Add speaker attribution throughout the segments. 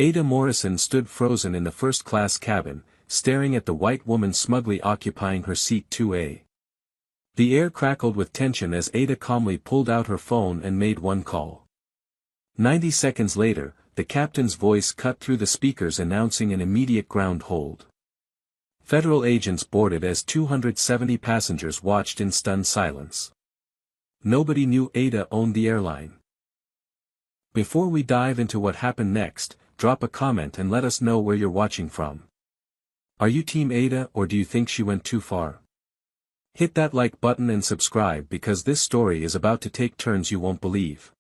Speaker 1: Ada Morrison stood frozen in the first-class cabin, staring at the white woman smugly occupying her seat 2A. The air crackled with tension as Ada calmly pulled out her phone and made one call. 90 seconds later, the captain's voice cut through the speakers announcing an immediate ground hold. Federal agents boarded as 270 passengers watched in stunned silence. Nobody knew Ada owned the airline. Before we dive into what happened next, drop a comment and let us know where you're watching from. Are you Team Ada or do you think she went too far? Hit that like button and subscribe because this story is about to take turns you won't believe.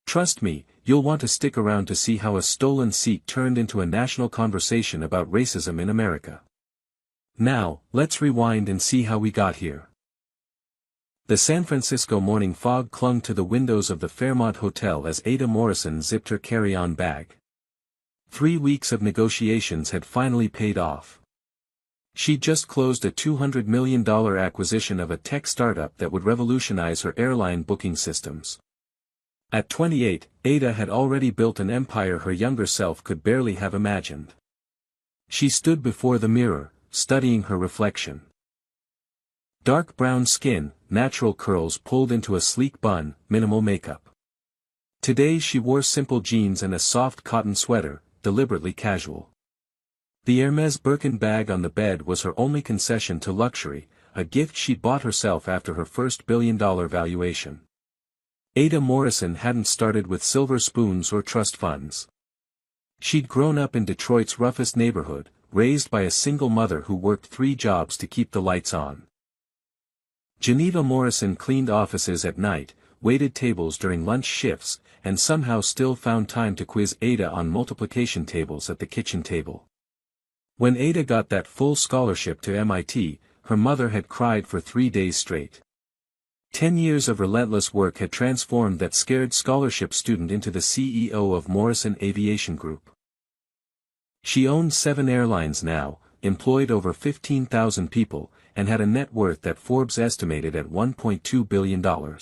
Speaker 1: Trust me, you'll want to stick around to see how a stolen seat turned into a national conversation about racism in America. Now, let's rewind and see how we got here. The San Francisco morning fog clung to the windows of the Fairmont Hotel as Ada Morrison zipped her carry-on bag. 3 weeks of negotiations had finally paid off. She'd just closed a $200 million acquisition of a tech startup that would revolutionize her airline booking systems. At 28, Ada had already built an empire her younger self could barely have imagined. She stood before the mirror, studying her reflection. Dark brown skin, natural curls pulled into a sleek bun, minimal makeup. Today she wore simple jeans and a soft cotton sweater, deliberately casual. The Hermes Birkin bag on the bed was her only concession to luxury, a gift she'd bought herself after her first billion-dollar valuation. Ada Morrison hadn't started with silver spoons or trust funds. She'd grown up in Detroit's roughest neighborhood, raised by a single mother who worked 3 jobs to keep the lights on. Geneva Morrison cleaned offices at night, waited tables during lunch shifts, and somehow still found time to quiz Ada on multiplication tables at the kitchen table. When Ada got that full scholarship to MIT, her mother had cried for 3 days straight. 10 years of relentless work had transformed that scared scholarship student into the CEO of Morrison Aviation Group. She owned 7 airlines now, employed over 15,000 people, and had a net worth that Forbes estimated at $1.2 billion.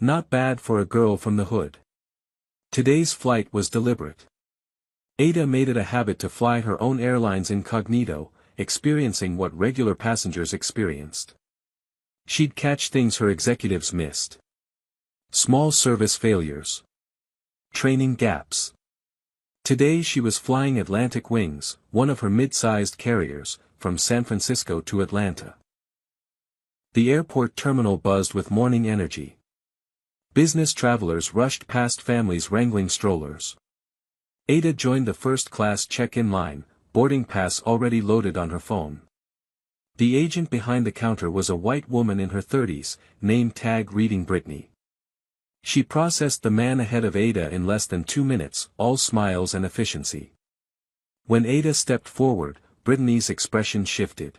Speaker 1: Not bad for a girl from the hood. Today's flight was deliberate. Ada made it a habit to fly her own airlines incognito, experiencing what regular passengers experienced. She'd catch things her executives missed. Small service failures. Training gaps. Today she was flying Atlantic Wings, one of her mid-sized carriers, from San Francisco to Atlanta. The airport terminal buzzed with morning energy. Business travelers rushed past families wrangling strollers. Ada joined the first-class check-in line, boarding pass already loaded on her phone. The agent behind the counter was a white woman in her 30s, name tag reading Brittany. She processed the man ahead of Ada in less than 2 minutes, all smiles and efficiency. When Ada stepped forward, Brittany's expression shifted.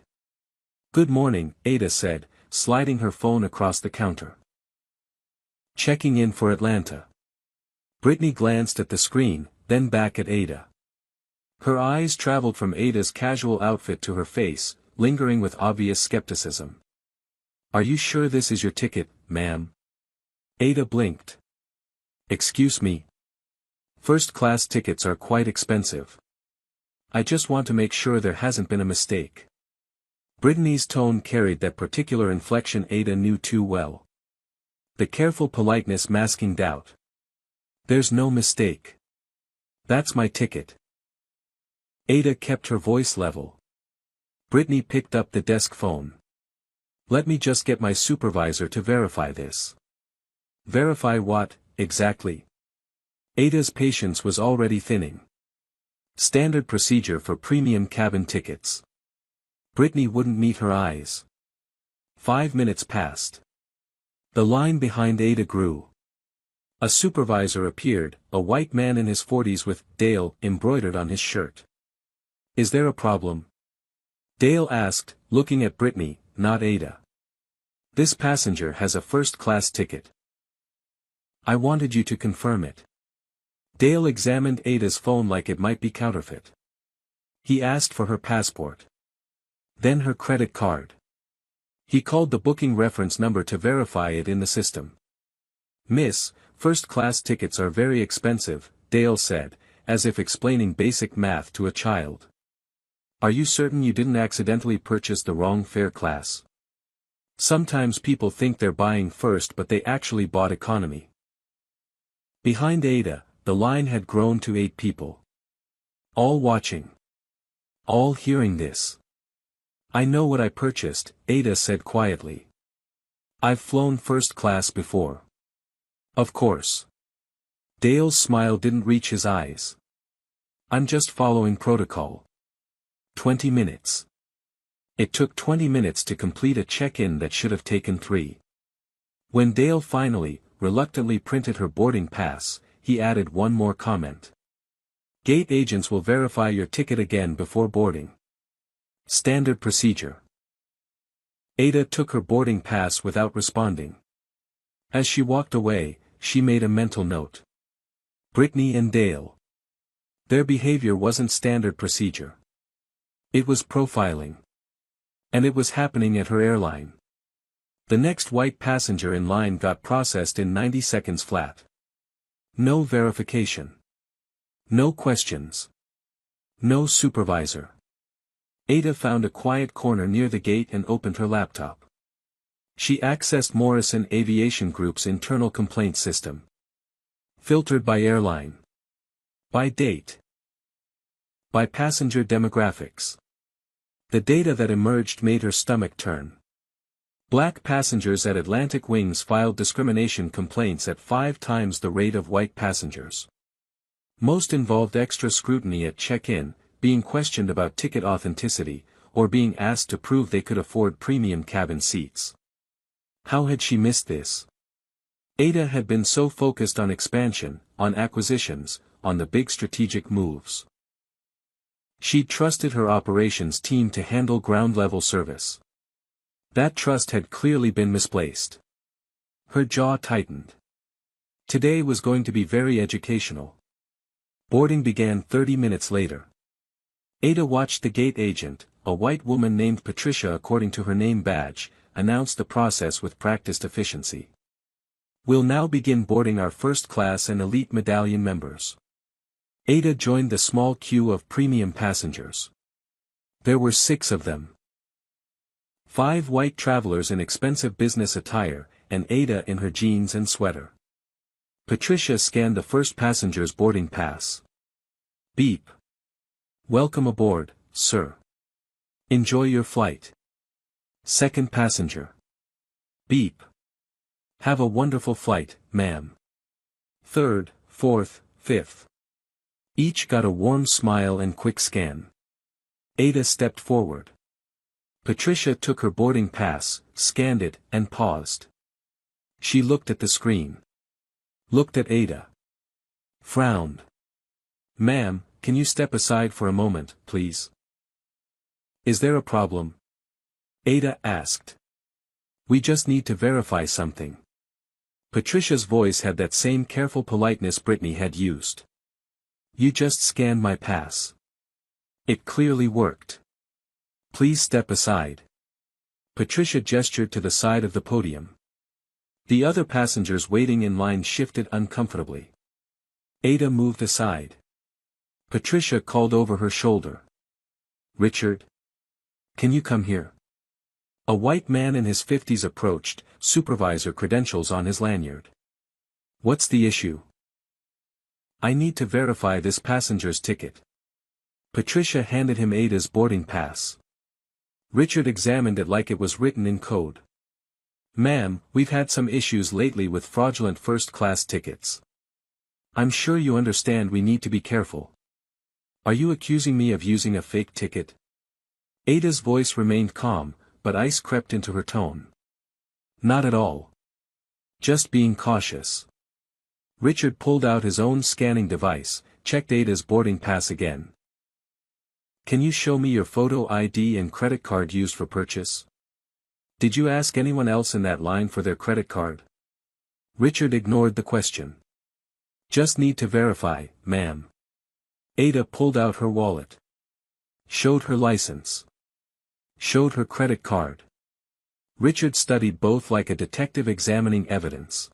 Speaker 1: "Good morning," Ada said, sliding her phone across the counter. "Checking in for Atlanta." Brittany glanced at the screen, then back at Ada. Her eyes traveled from Ada's casual outfit to her face, lingering with obvious skepticism. "Are you sure this is your ticket, ma'am?" Ada blinked. "Excuse me. First-class tickets are quite expensive. I just want to make sure there hasn't been a mistake." Brittany's tone carried that particular inflection Ada knew too well. The careful politeness masking doubt. "There's no mistake. That's my ticket." Ada kept her voice level. Brittany picked up the desk phone. "Let me just get my supervisor to verify this." "Verify what, exactly?" Ada's patience was already thinning. Standard procedure for premium cabin tickets. Brittany wouldn't meet her eyes. 5 minutes passed. The line behind Ada grew. A supervisor appeared, a white man in his 40s with "Dale" embroidered on his shirt. "Is there a problem?" Dale asked, looking at Brittany, not Ada. "This passenger has a first-class ticket." "I wanted you to confirm it." Dale examined Ada's phone like it might be counterfeit. He asked for her passport. Then her credit card. He called the booking reference number to verify it in the system. "Miss, first-class tickets are very expensive," Dale said, as if explaining basic math to a child. Are you certain you didn't accidentally purchase the wrong fare class? Sometimes people think they're buying first but they actually bought economy. Behind Ada, the line had grown to 8 people. All watching. All hearing this. I know what I purchased, Ada said quietly. I've flown first class before. Of course. Dale's smile didn't reach his eyes. I'm just following protocol. 20 minutes. It took 20 minutes to complete a check-in that should have taken 3. When Dale finally, reluctantly printed her boarding pass, he added one more comment. Gate agents will verify your ticket again before boarding. Standard procedure. Ada took her boarding pass without responding. As she walked away, she made a mental note. Brittany and Dale. Their behavior wasn't standard procedure. It was profiling. And it was happening at her airline. The next white passenger in line got processed in 90 seconds flat. No verification. No questions. No supervisor. Ada found a quiet corner near the gate and opened her laptop. She accessed Morrison Aviation Group's internal complaint system. Filtered by airline. By date. By passenger demographics. The data that emerged made her stomach turn. Black passengers at Atlantic Wings filed discrimination complaints at 5 times the rate of white passengers. Most involved extra scrutiny at check-in, being questioned about ticket authenticity, or being asked to prove they could afford premium cabin seats. How had she missed this? Ada had been so focused on expansion, on acquisitions, on the big strategic moves. She'd trusted her operations team to handle ground-level service. That trust had clearly been misplaced. Her jaw tightened. Today was going to be very educational. Boarding began 30 minutes later. Ada watched the gate agent, a white woman named Patricia according to her name badge, announce the process with practiced efficiency. We'll now begin boarding our first class and elite medallion members. Ada joined the small queue of premium passengers. There were 6 of them. 5 white travelers in expensive business attire, and Ada in her jeans and sweater. Patricia scanned the first passenger's boarding pass. Beep. Welcome aboard, sir. Enjoy your flight. Second passenger. Beep. Have a wonderful flight, ma'am. Third, fourth, fifth. Each got a warm smile and quick scan. Ada stepped forward. Patricia took her boarding pass, scanned it, and paused. She looked at the screen. Looked at Ada. Frowned. Ma'am, can you step aside for a moment, please? Is there a problem? Ada asked. We just need to verify something. Patricia's voice had that same careful politeness Brittany had used. You just scanned my pass. It clearly worked. Please step aside. Patricia gestured to the side of the podium. The other passengers waiting in line shifted uncomfortably. Ada moved aside. Patricia called over her shoulder. Richard? Can you come here? A white man in his 50s approached, supervisor credentials on his lanyard. What's the issue? I need to verify this passenger's ticket. Patricia handed him Ada's boarding pass. Richard examined it like it was written in code. Ma'am, we've had some issues lately with fraudulent first-class tickets. I'm sure you understand we need to be careful. Are you accusing me of using a fake ticket? Ada's voice remained calm, but ice crept into her tone. Not at all. Just being cautious. Richard pulled out his own scanning device, checked Ada's boarding pass again. Can you show me your photo ID and credit card used for purchase? Did you ask anyone else in that line for their credit card? Richard ignored the question. Just need to verify, ma'am. Ada pulled out her wallet. Showed her license. Showed her credit card. Richard studied both like a detective examining evidence.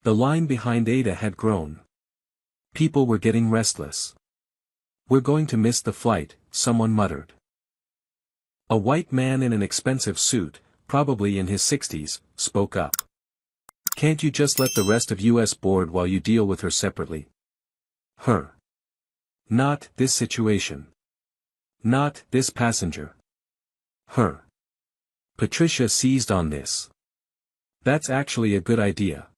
Speaker 1: The line behind Ada had grown. People were getting restless. "We're going to miss the flight," someone muttered. A white man in an expensive suit, probably in his 60s, spoke up. "Can't you just let the rest of us board while you deal with her separately?" Her. Not this situation. Not this passenger. Her. Patricia seized on this. "That's actually a good idea.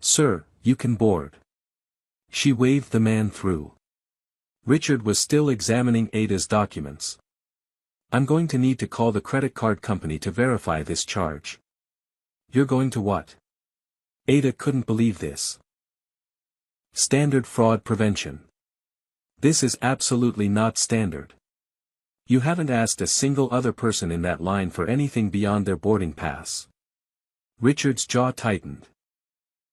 Speaker 1: Sir, you can board." She waved the man through. Richard was still examining Ada's documents. "I'm going to need to call the credit card company to verify this charge." "You're going to what?" Ada couldn't believe this. Standard fraud prevention. This is absolutely not standard. You haven't asked a single other person in that line for anything beyond their boarding pass. Richard's jaw tightened.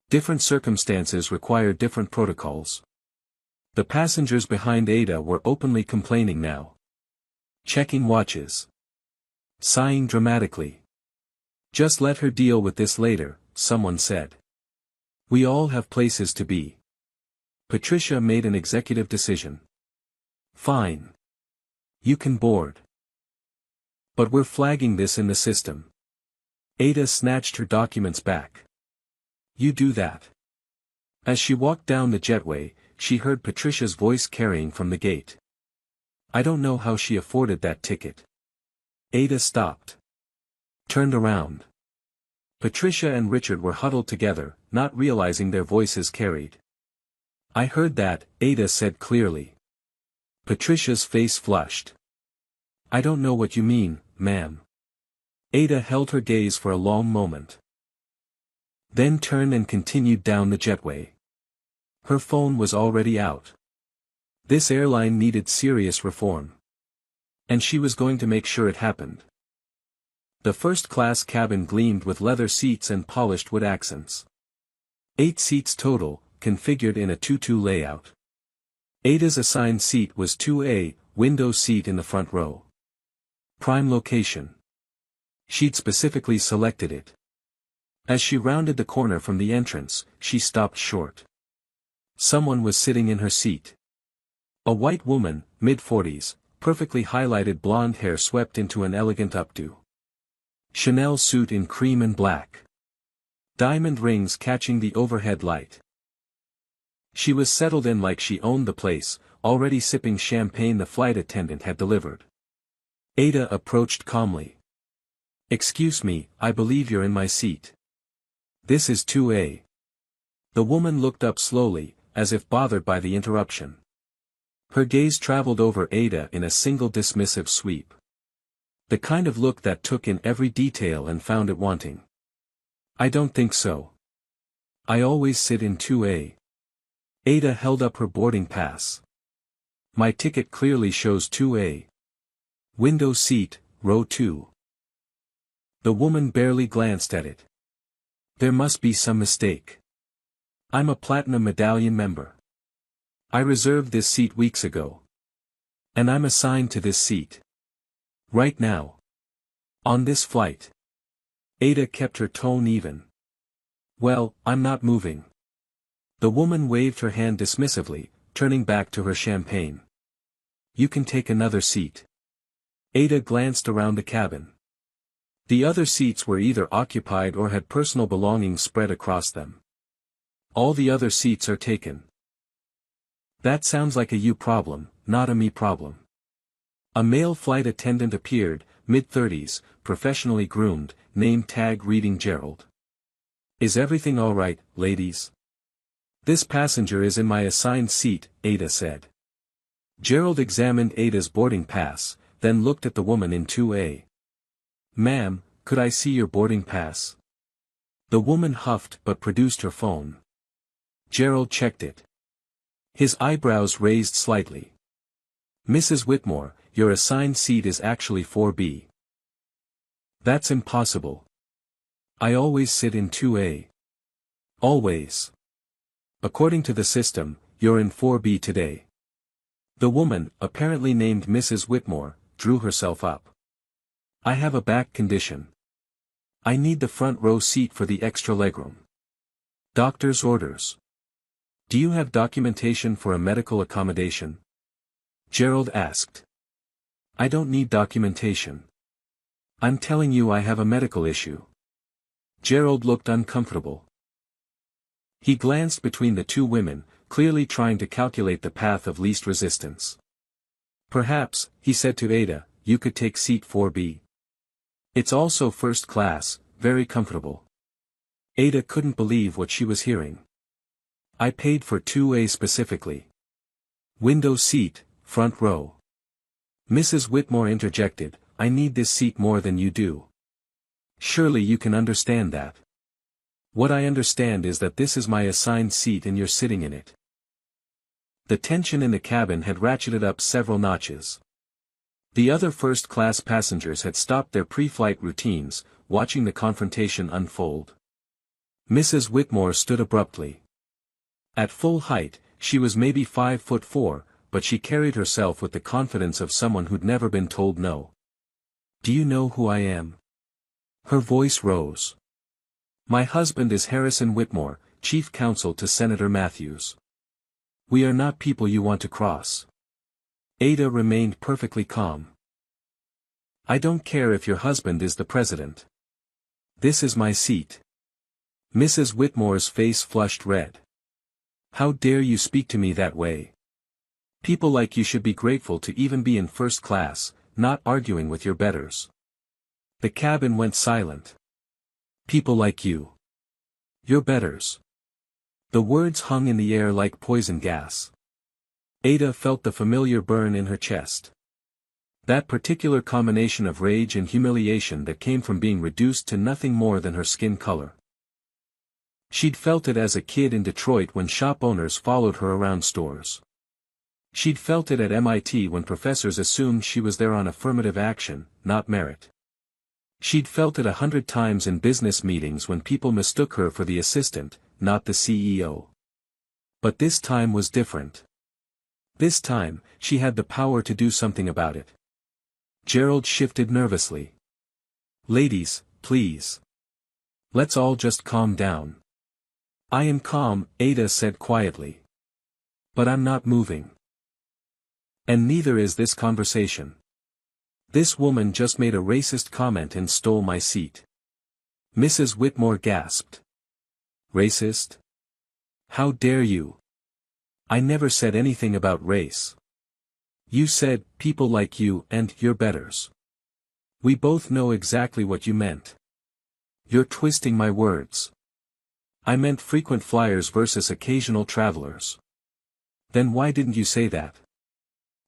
Speaker 1: Different circumstances require different protocols. The passengers behind Ada were openly complaining now. Checking watches. Sighing dramatically. "Just let her deal with this later," someone said. "We all have places to be." Patricia made an executive decision. "Fine. You can board. But we're flagging this in the system." Ada snatched her documents back. "You do that." As she walked down the jetway, she heard Patricia's voice carrying from the gate. "I don't know how she afforded that ticket." Ada stopped. Turned around. Patricia and Richard were huddled together, not realizing their voices carried. "I heard that," Ada said clearly. Patricia's face flushed. "I don't know what you mean, ma'am." Ada held her gaze for a long moment. Then turned and continued down the jetway. Her phone was already out. This airline needed serious reform. And she was going to make sure it happened. The first-class cabin gleamed with leather seats and polished wood accents. 8 seats total, configured in a 2-2 layout. Ada's assigned seat was 2A, window seat in the front row. Prime location. She'd specifically selected it. As she rounded the corner from the entrance, she stopped short. Someone was sitting in her seat. A white woman, mid-40s, perfectly highlighted blonde hair swept into an elegant updo. Chanel suit in cream and black. Diamond rings catching the overhead light. She was settled in like she owned the place, already sipping champagne the flight attendant had delivered. Ada approached calmly. "Excuse me, I believe you're in my seat. This is 2A. The woman looked up slowly, as if bothered by the interruption. Her gaze traveled over Ada in a single dismissive sweep. The kind of look that took in every detail and found it wanting. "I don't think so. I always sit in 2A. Ada held up her boarding pass. "My ticket clearly shows 2A. Window seat, row 2. The woman barely glanced at it. "There must be some mistake. I'm a platinum medallion member. I reserved this seat weeks ago. And I'm assigned to this seat. Right now. On this flight." Ada kept her tone even. "Well, I'm not moving." The woman waved her hand dismissively, turning back to her champagne. "You can take another seat." Ada glanced around the cabin. The other seats were either occupied or had personal belongings spread across them. "All the other seats are taken." "That sounds like a you problem, not a me problem." A male flight attendant appeared, mid-30s, professionally groomed, name tag reading Gerald. "Is everything all right, ladies?" "This passenger is in my assigned seat," Ada said. Gerald examined Ada's boarding pass, then looked at the woman in 2A. "Ma'am, could I see your boarding pass?" The woman huffed but produced her phone. Gerald checked it. His eyebrows raised slightly. "Mrs. Whitmore, your assigned seat is actually 4B. "That's impossible. I always sit in 2A. "Always. According to the system, you're in 4B today." The woman, apparently named Mrs. Whitmore, drew herself up. "I have a back condition. I need the front row seat for the extra legroom. Doctor's orders." Do you have documentation for a medical accommodation? Gerald asked. I don't need documentation. I'm telling you I have a medical issue. Gerald looked uncomfortable. He glanced between the two women, clearly trying to calculate the path of least resistance. Perhaps, he said to Ada, you could take seat 4B. It's also first class, very comfortable. Ada couldn't believe what she was hearing. I paid for 2A specifically. Window seat, front row. Mrs. Whitmore interjected, I need this seat more than you do. Surely you can understand that. What I understand is that this is my assigned seat and you're sitting in it. The tension in the cabin had ratcheted up several notches. The other first-class passengers had stopped their pre-flight routines, watching the confrontation unfold. Mrs. Whitmore stood abruptly. At full height, she was maybe 5'4", but she carried herself with the confidence of someone who'd never been told no. Do you know who I am? Her voice rose. My husband is Harrison Whitmore, chief counsel to Senator Matthews. We are not people you want to cross. Ada remained perfectly calm. I don't care if your husband is the president. This is my seat. Mrs. Whitmore's face flushed red. How dare you speak to me that way? People like you should be grateful to even be in first class, not arguing with your betters. The cabin went silent. People like you. Your betters. The words hung in the air like poison gas. Ada felt the familiar burn in her chest. That particular combination of rage and humiliation that came from being reduced to nothing more than her skin color. She'd felt it as a kid in Detroit when shop owners followed her around stores. She'd felt it at MIT when professors assumed she was there on affirmative action, not merit. She'd felt it 100 times in business meetings when people mistook her for the assistant, not the CEO. But this time was different. This time, she had the power to do something about it. Gerald shifted nervously. Ladies, please. Let's all just calm down. I am calm, Ada said quietly. But I'm not moving. And neither is this conversation. This woman just made a racist comment and stole my seat. Mrs. Whitmore gasped. Racist? How dare you? I never said anything about race. You said, people like you and your betters. We both know exactly what you meant. You're twisting my words. I meant frequent flyers versus occasional travelers. Then why didn't you say that?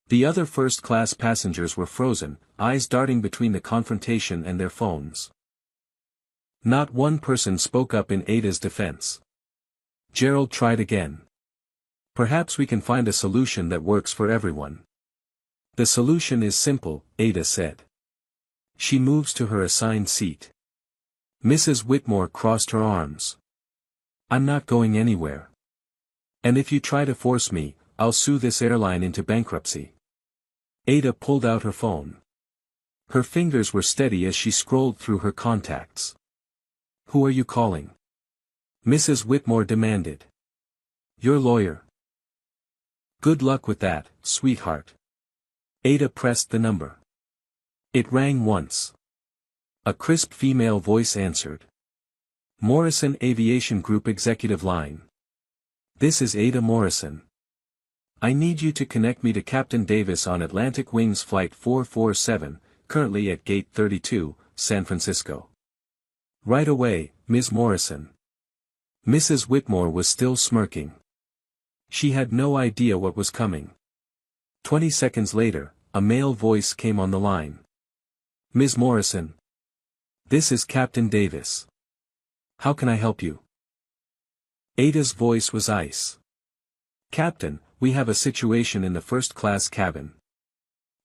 Speaker 1: The other first-class passengers were frozen, eyes darting between the confrontation and their phones. Not one person spoke up in Ada's defense. Gerald tried again. Perhaps we can find a solution that works for everyone. The solution is simple, Ada said. She moves to her assigned seat. Mrs. Whitmore crossed her arms. I'm not going anywhere. And if you try to force me, I'll sue this airline into bankruptcy. Ada pulled out her phone. Her fingers were steady as she scrolled through her contacts. Who are you calling? Mrs. Whitmore demanded. Your lawyer. Good luck with that, sweetheart. Ada pressed the number. It rang once. A crisp female voice answered. Morrison Aviation Group Executive Line. This is Ada Morrison. I need you to connect me to Captain Davis on Atlantic Wings Flight 447, currently at Gate 32, San Francisco. Right away, Ms. Morrison. Mrs. Whitmore was still smirking. She had no idea what was coming. 20 seconds later, a male voice came on the line. Ms. Morrison. This is Captain Davis. How can I help you? Ada's voice was ice. Captain, we have a situation in the first-class cabin.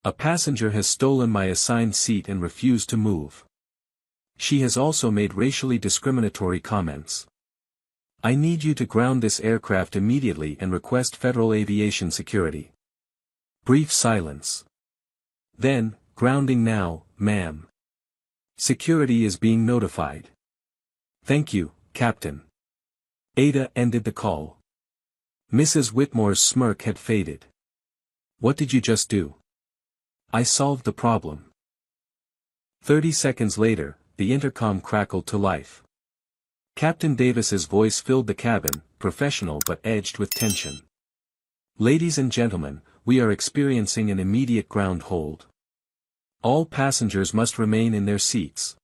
Speaker 1: A passenger has stolen my assigned seat and refused to move. She has also made racially discriminatory comments. I need you to ground this aircraft immediately and request federal aviation security. Brief silence. Then, grounding now, ma'am. Security is being notified. Thank you, Captain. Ada ended the call. Mrs. Whitmore's smirk had faded. What did you just do? I solved the problem. 30 seconds later, the intercom crackled to life. Captain Davis's voice filled the cabin, professional but edged with tension. Ladies and gentlemen, we are experiencing an immediate ground hold. All passengers must remain in their seats.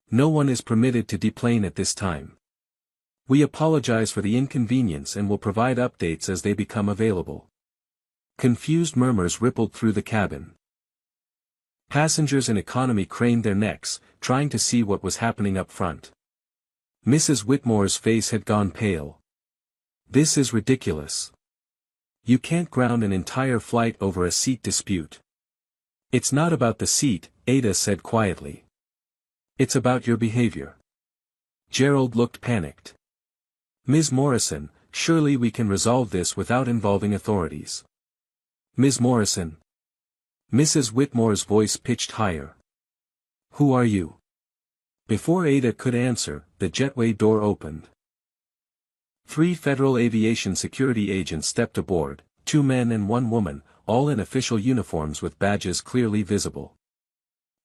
Speaker 1: No one is permitted to deplane at this time. We apologize for the inconvenience and will provide updates as they become available. Confused murmurs rippled through the cabin. Passengers in economy craned their necks, trying to see what was happening up front. Mrs. Whitmore's face had gone pale. This is ridiculous. You can't ground an entire flight over a seat dispute. It's not about the seat, Ada said quietly. It's about your behavior. Gerald looked panicked. Ms. Morrison, surely we can resolve this without involving authorities. Ms. Morrison. Mrs. Whitmore's voice pitched higher. Who are you? Before Ada could answer, the jetway door opened. 3 Federal Aviation Security agents stepped aboard, 2 men and 1 woman, all in official uniforms with badges clearly visible.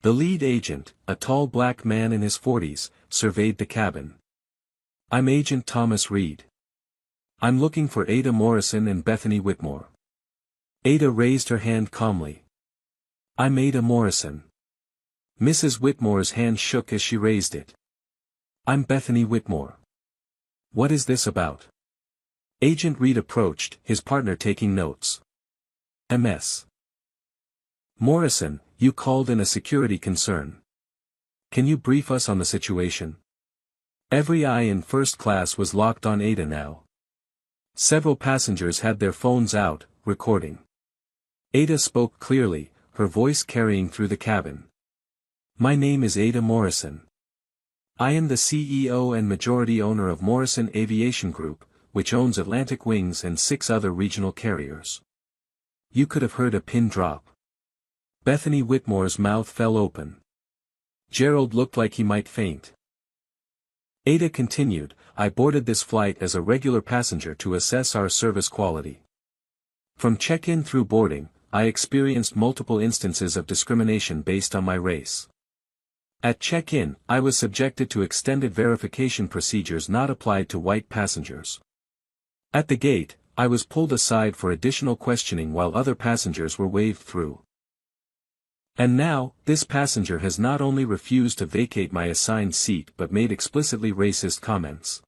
Speaker 1: The lead agent, a tall black man in his 40s, surveyed the cabin. I'm Agent Thomas Reed. I'm looking for Ada Morrison and Bethany Whitmore. Ada raised her hand calmly. I'm Ada Morrison. Mrs. Whitmore's hand shook as she raised it. I'm Bethany Whitmore. What is this about? Agent Reed approached, his partner taking notes. MS. Morrison, you called in a security concern. Can you brief us on the situation? Every eye in first class was locked on Ada now. Several passengers had their phones out, recording. Ada spoke clearly, her voice carrying through the cabin. My name is Ada Morrison. I am the CEO and majority owner of Morrison Aviation Group, which owns Atlantic Wings and 6 other regional carriers. You could have heard a pin drop. Bethany Whitmore's mouth fell open. Gerald looked like he might faint. Ada continued, I boarded this flight as a regular passenger to assess our service quality. From check-in through boarding, I experienced multiple instances of discrimination based on my race. At check-in, I was subjected to extended verification procedures not applied to white passengers. At the gate, I was pulled aside for additional questioning while other passengers were waved through. And now, this passenger has not only refused to vacate my assigned seat but made explicitly racist comments.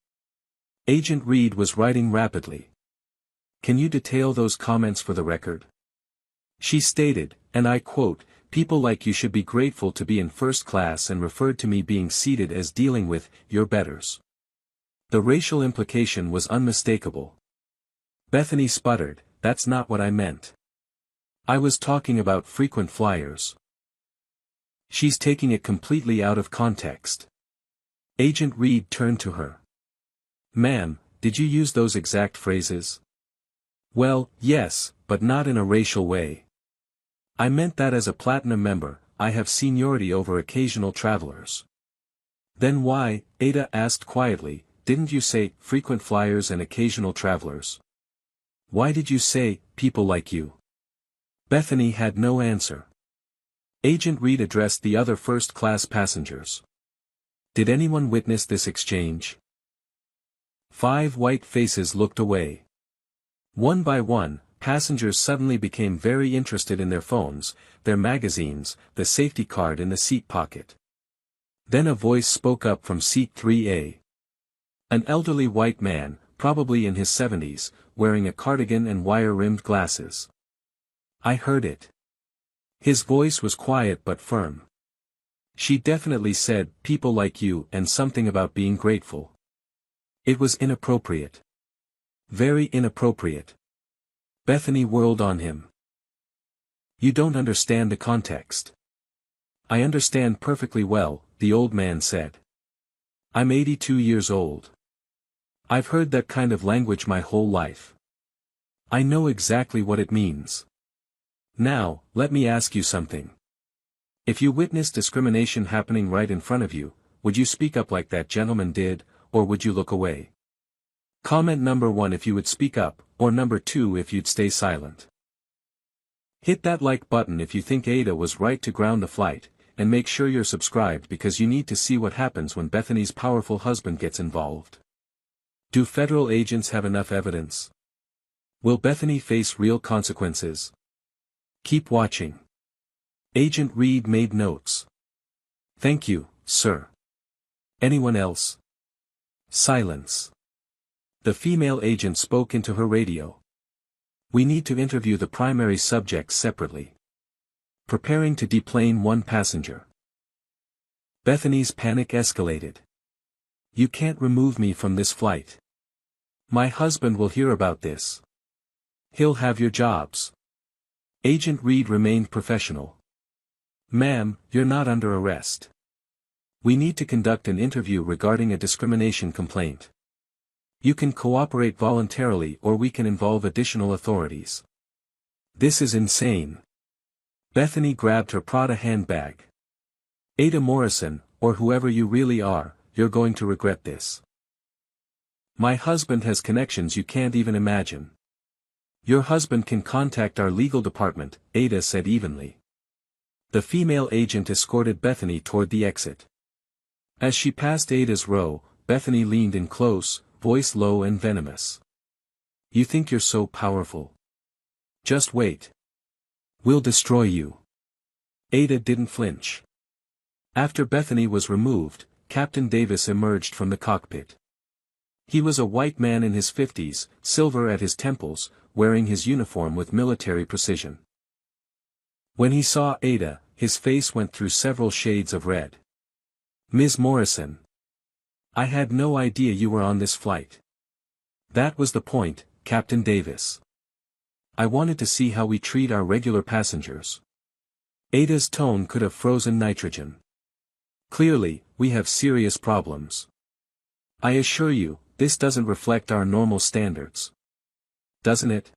Speaker 1: Agent Reed was writing rapidly. Can you detail those comments for the record? She stated, and I quote, people like you should be grateful to be in first class, and referred to me being seated as dealing with your betters. The racial implication was unmistakable. Bethany sputtered, that's not what I meant. I was talking about frequent flyers. She's taking it completely out of context. Agent Reed turned to her. Ma'am, did you use those exact phrases? Well, yes, but not in a racial way. I meant that as a platinum member, I have seniority over occasional travelers. Then why, Ada asked quietly, didn't you say frequent flyers and occasional travelers? Why did you say people like you? Bethany had no answer. Agent Reed addressed the other first-class passengers. Did anyone witness this exchange? 5 white faces looked away. One by one, passengers suddenly became very interested in their phones, their magazines, the safety card in the seat pocket. Then a voice spoke up from seat 3A. An elderly white man, probably in his 70s, wearing a cardigan and wire-rimmed glasses. I heard it. His voice was quiet but firm. She definitely said, people like you, and something about being grateful. It was inappropriate. Very inappropriate. Bethany whirled on him. You don't understand the context. I understand perfectly well, the old man said. I'm 82 years old. I've heard that kind of language my whole life. I know exactly what it means. Now, let me ask you something. If you witnessed discrimination happening right in front of you, would you speak up like that gentleman did, or would you look away? Comment number 1 if you would speak up, or number 2 if you'd stay silent. Hit that like button if you think Ada was right to ground the flight, and make sure you're subscribed because you need to see what happens when Bethany's powerful husband gets involved. Do federal agents have enough evidence? Will Bethany face real consequences? Keep watching. Agent Reed made notes. Thank you, sir. Anyone else? Silence. The female agent spoke into her radio. We need to interview the primary subjects separately. Preparing to deplane one passenger. Bethany's panic escalated. You can't remove me from this flight. My husband will hear about this. He'll have your jobs. Agent Reed remained professional. Ma'am, you're not under arrest. We need to conduct an interview regarding a discrimination complaint. You can cooperate voluntarily or we can involve additional authorities. This is insane. Bethany grabbed her Prada handbag. Ada Morrison, or whoever you really are, you're going to regret this. My husband has connections you can't even imagine. Your husband can contact our legal department, Ada said evenly. The female agent escorted Bethany toward the exit. As she passed Ada's row, Bethany leaned in close, voice low and venomous. You think you're so powerful? Just wait. We'll destroy you. Ada didn't flinch. After Bethany was removed, Captain Davis emerged from the cockpit. He was a white man in his 50s, silver at his temples, wearing his uniform with military precision. When he saw Ada, his face went through several shades of red. Ms. Morrison. I had no idea you were on this flight. That was the point, Captain Davis. I wanted to see how we treat our regular passengers. Ada's tone could have frozen nitrogen. Clearly, we have serious problems. I assure you, this doesn't reflect our normal standards. Doesn't it?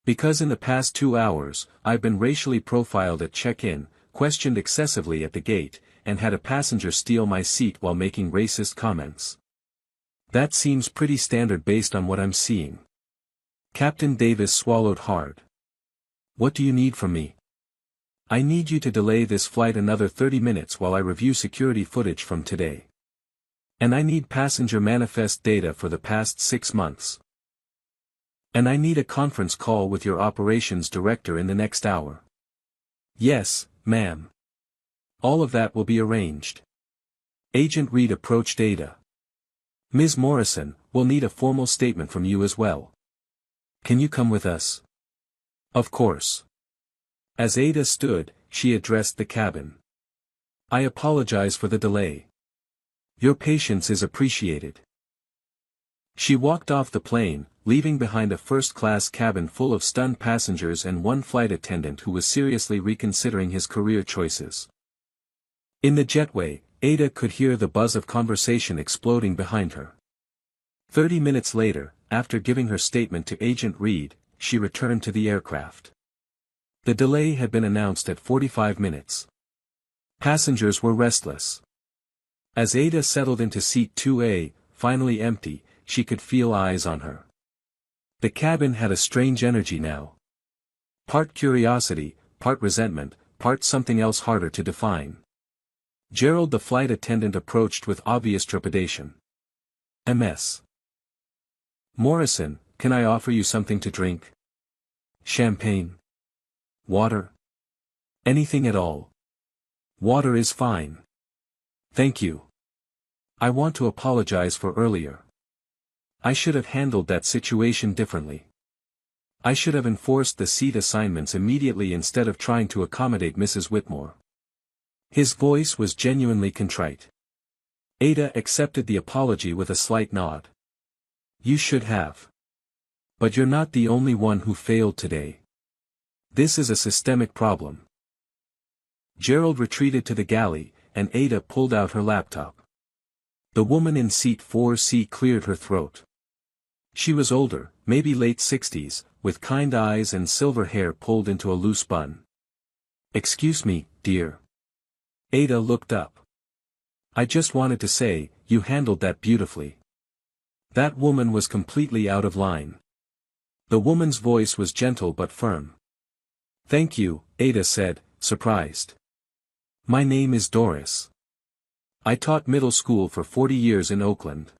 Speaker 1: Because in the past 2 hours, I've been racially profiled at check-in, questioned excessively at the gate, and had a passenger steal my seat while making racist comments. That seems pretty standard based on what I'm seeing. Captain Davis swallowed hard. What do you need from me? I need you to delay this flight another 30 minutes while I review security footage from today. And I need passenger manifest data for the past 6 months. And I need a conference call with your operations director in the next hour. Yes, ma'am. All of that will be arranged. Agent Reed approached Ada. Ms. Morrison, we'll need a formal statement from you as well. Can you come with us? Of course. As Ada stood, she addressed the cabin. I apologize for the delay. Your patience is appreciated. She walked off the plane, leaving behind a first-class cabin full of stunned passengers and one flight attendant who was seriously reconsidering his career choices. In the jetway, Ada could hear the buzz of conversation exploding behind her. 30 minutes later, after giving her statement to Agent Reed, she returned to the aircraft. The delay had been announced at 45 minutes. Passengers were restless. As Ada settled into seat 2A, finally empty, she could feel eyes on her. The cabin had a strange energy now. Part curiosity, part resentment, part something else harder to define. Gerald the flight attendant approached with obvious trepidation. Ms. Morrison, can I offer you something to drink? Champagne? Water? Anything at all. Water is fine. Thank you. I want to apologize for earlier. I should have handled that situation differently. I should have enforced the seat assignments immediately instead of trying to accommodate Mrs. Whitmore. His voice was genuinely contrite. Ada accepted the apology with a slight nod. You should have. But you're not the only one who failed today. This is a systemic problem. Gerald retreated to the galley, and Ada pulled out her laptop. The woman in seat 4C cleared her throat. She was older, maybe late 60s, with kind eyes and silver hair pulled into a loose bun. Excuse me, dear. Ada looked up. I just wanted to say, you handled that beautifully. That woman was completely out of line. The woman's voice was gentle but firm. "Thank you," Ada said, surprised. "My name is Doris. I taught middle school for 40 years in Oakland.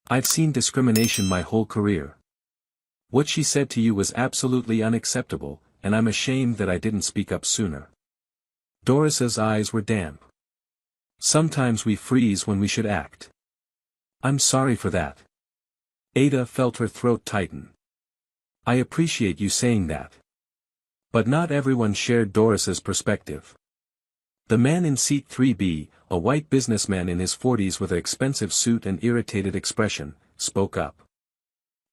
Speaker 1: I've seen discrimination my whole career. What she said to you was absolutely unacceptable, and I'm ashamed that I didn't speak up sooner." Doris's eyes were damp. "Sometimes we freeze when we should act. I'm sorry for that." Ada felt her throat tighten. "I appreciate you saying that." But not everyone shared Doris's perspective. The man in seat 3B, a white businessman in his 40s with an expensive suit and irritated expression, spoke up.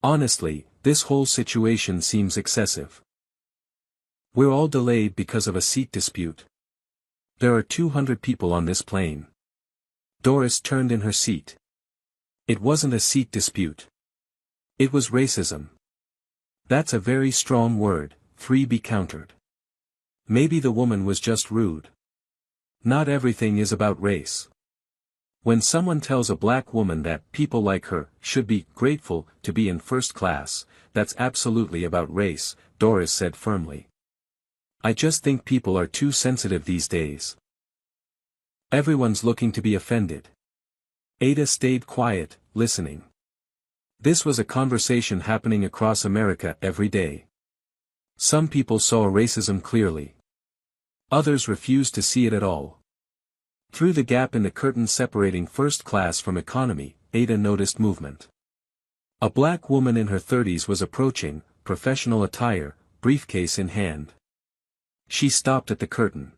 Speaker 1: "Honestly, this whole situation seems excessive. We're all delayed because of a seat dispute. There are 200 people on this plane." Doris turned in her seat. "It wasn't a seat dispute. It was racism." "That's a very strong word," 3B countered. "Maybe the woman was just rude. Not everything is about race. When someone tells a black woman that people like her should be grateful to be in first class, that's absolutely about race," Doris said firmly. "I just think people are too sensitive these days. Everyone's looking to be offended." Ada stayed quiet, listening. This was a conversation happening across America every day. Some people saw racism clearly. Others refused to see it at all. Through the gap in the curtain separating first class from economy, Ada noticed movement. A black woman in her 30s was approaching, professional attire, briefcase in hand. She stopped at the curtain.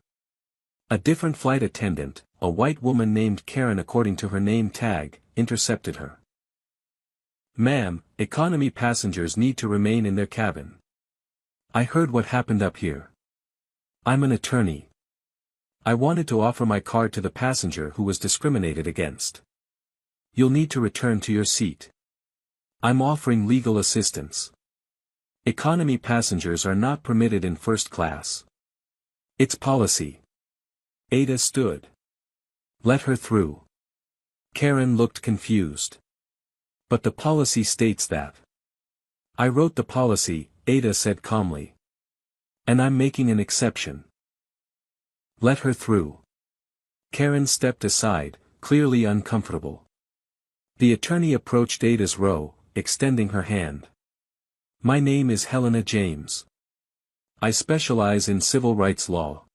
Speaker 1: A different flight attendant, a white woman named Karen according to her name tag, intercepted her. "Ma'am, economy passengers need to remain in their cabin. I heard what happened up here. I'm an attorney. I wanted to offer my card to the passenger who was discriminated against. You'll need to return to your seat. I'm offering legal assistance. Economy passengers are not permitted in first class. It's policy." Ada stood. "Let her through." Karen looked confused. "But the policy states that." "I wrote the policy," Ada said calmly. "And I'm making an exception. Let her through." Karen stepped aside, clearly uncomfortable. The attorney approached Ada's row, extending her hand. "My name is Helena James. I specialize in civil rights law.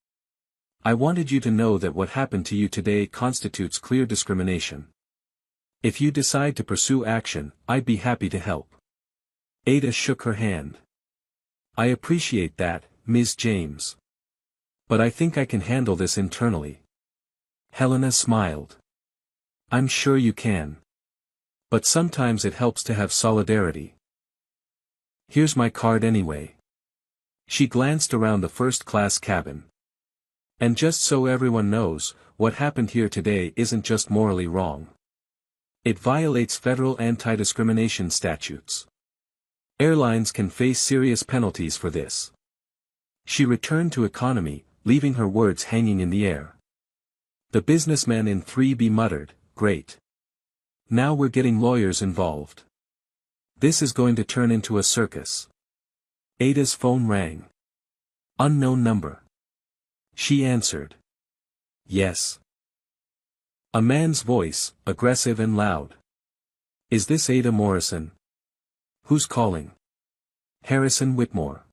Speaker 1: I wanted you to know that what happened to you today constitutes clear discrimination. If you decide to pursue action, I'd be happy to help." Ada shook her hand. "I appreciate that, Ms. James. But I think I can handle this internally." Helena smiled. "I'm sure you can. But sometimes it helps to have solidarity. Here's my card anyway." She glanced around the first-class cabin. "And just so everyone knows, what happened here today isn't just morally wrong. It violates federal anti-discrimination statutes. Airlines can face serious penalties for this." She returned to economy, leaving her words hanging in the air. The businessman in 3B muttered, "Great. Now we're getting lawyers involved. This is going to turn into a circus." Ada's phone rang. "Unknown number." She answered. "Yes." A man's voice, aggressive and loud. "Is this Ada Morrison?" "Who's calling?" "Harrison Whitmore.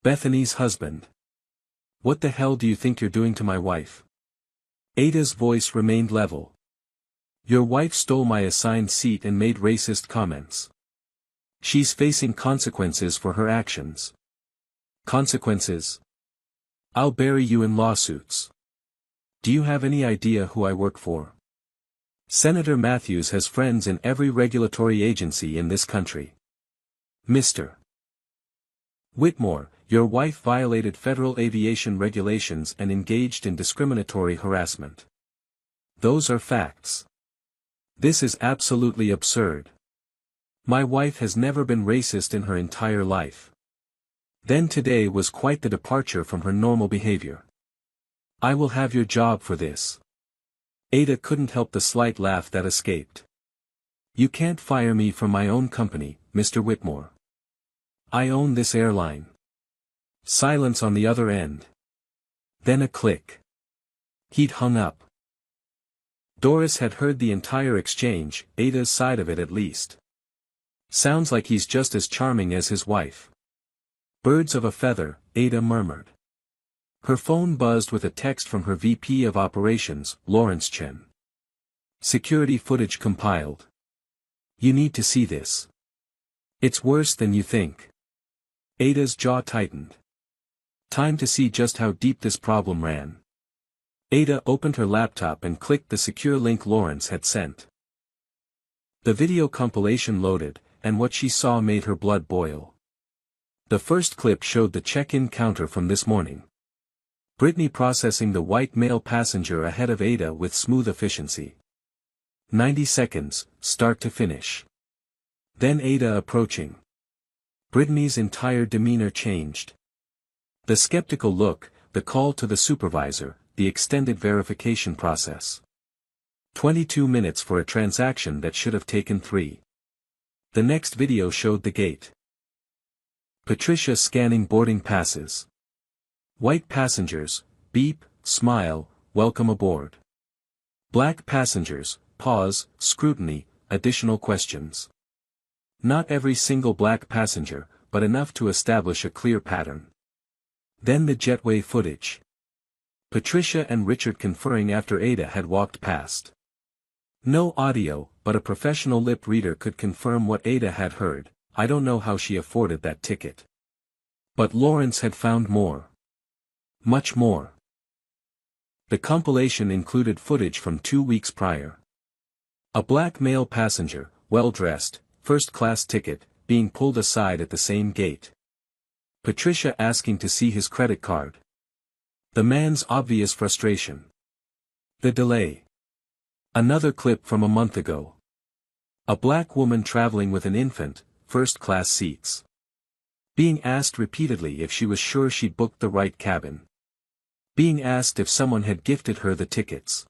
Speaker 1: Bethany's husband." "What the hell do you think you're doing to my wife?" Ada's voice remained level. "Your wife stole my assigned seat and made racist comments. She's facing consequences for her actions." "Consequences? I'll bury you in lawsuits. Do you have any idea who I work for? Senator Matthews has friends in every regulatory agency in this country. Mr. Whitmore, your wife violated federal aviation regulations and engaged in discriminatory harassment. Those are facts. This is absolutely absurd. My wife has never been racist in her entire life. Then today was quite the departure from her normal behavior. I will have your job for this." Ada couldn't help the slight laugh that escaped. You can't fire me from my own company, Mr. Whitmore. I own this airline. Silence on the other end. Then a click. He'd hung up. Doris had heard the entire exchange, Ada's side of it at least. Sounds like he's just as charming as his wife. Birds of a feather, Ada murmured. Her phone buzzed with a text from her VP of Operations, Lawrence Chen. Security footage compiled. You need to see this. It's worse than you think. Ada's jaw tightened. Time to see just how deep this problem ran. Ada opened her laptop and clicked the secure link Lawrence had sent. The video compilation loaded, and what she saw made her blood boil. The first clip showed the check-in counter from this morning. Brittany processing the white male passenger ahead of Ada with smooth efficiency. 90 seconds, start to finish. Then Ada approaching. Brittany's entire demeanor changed. The skeptical look, the call to the supervisor, the extended verification process. 22 minutes for a transaction that should have taken 3. The next video showed the gate. Patricia scanning boarding passes. White passengers, beep, smile, welcome aboard. Black passengers, pause, scrutiny, additional questions. Not every single black passenger, but enough to establish a clear pattern. Then the jetway footage. Patricia and Richard conferring after Ada had walked past. No audio, but a professional lip reader could confirm what Ada had heard. I don't know how she afforded that ticket. But Lawrence had found more. Much more. The compilation included footage from 2 weeks prior. A black male passenger, well-dressed, first-class ticket, being pulled aside at the same gate. Patricia asking to see his credit card. The man's obvious frustration. The delay. Another clip from a month ago. A black woman traveling with an infant, first-class seats. Being asked repeatedly if she was sure she'd booked the right cabin. Being asked if someone had gifted her the tickets.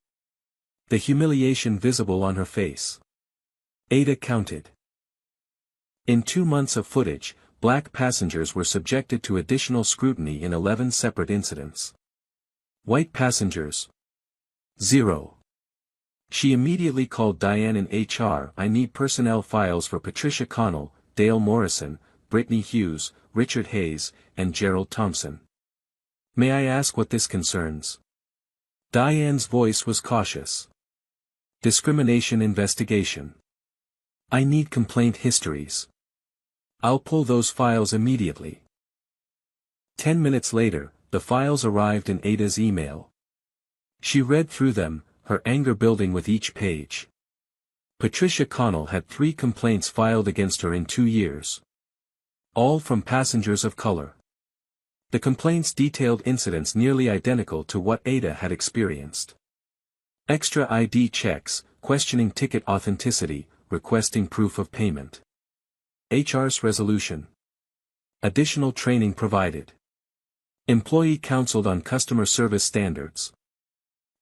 Speaker 1: The humiliation visible on her face. Ada counted. In 2 months of footage, black passengers were subjected to additional scrutiny in 11 separate incidents. White passengers. 0. She immediately called Diane in HR. I need personnel files for Patricia Connell, Dale Morrison, Brittany Hughes, Richard Hayes, and Gerald Thompson. May I ask what this concerns? Diane's voice was cautious. Discrimination investigation. I need complaint histories. I'll pull those files immediately. 10 minutes later, the files arrived in Ada's email. She read through them, her anger building with each page. Patricia Connell had 3 complaints filed against her in 2 years. All from passengers of color. The complaints detailed incidents nearly identical to what Ada had experienced. Extra ID checks, questioning ticket authenticity, requesting proof of payment. HR's resolution. Additional training provided. Employee counseled on customer service standards.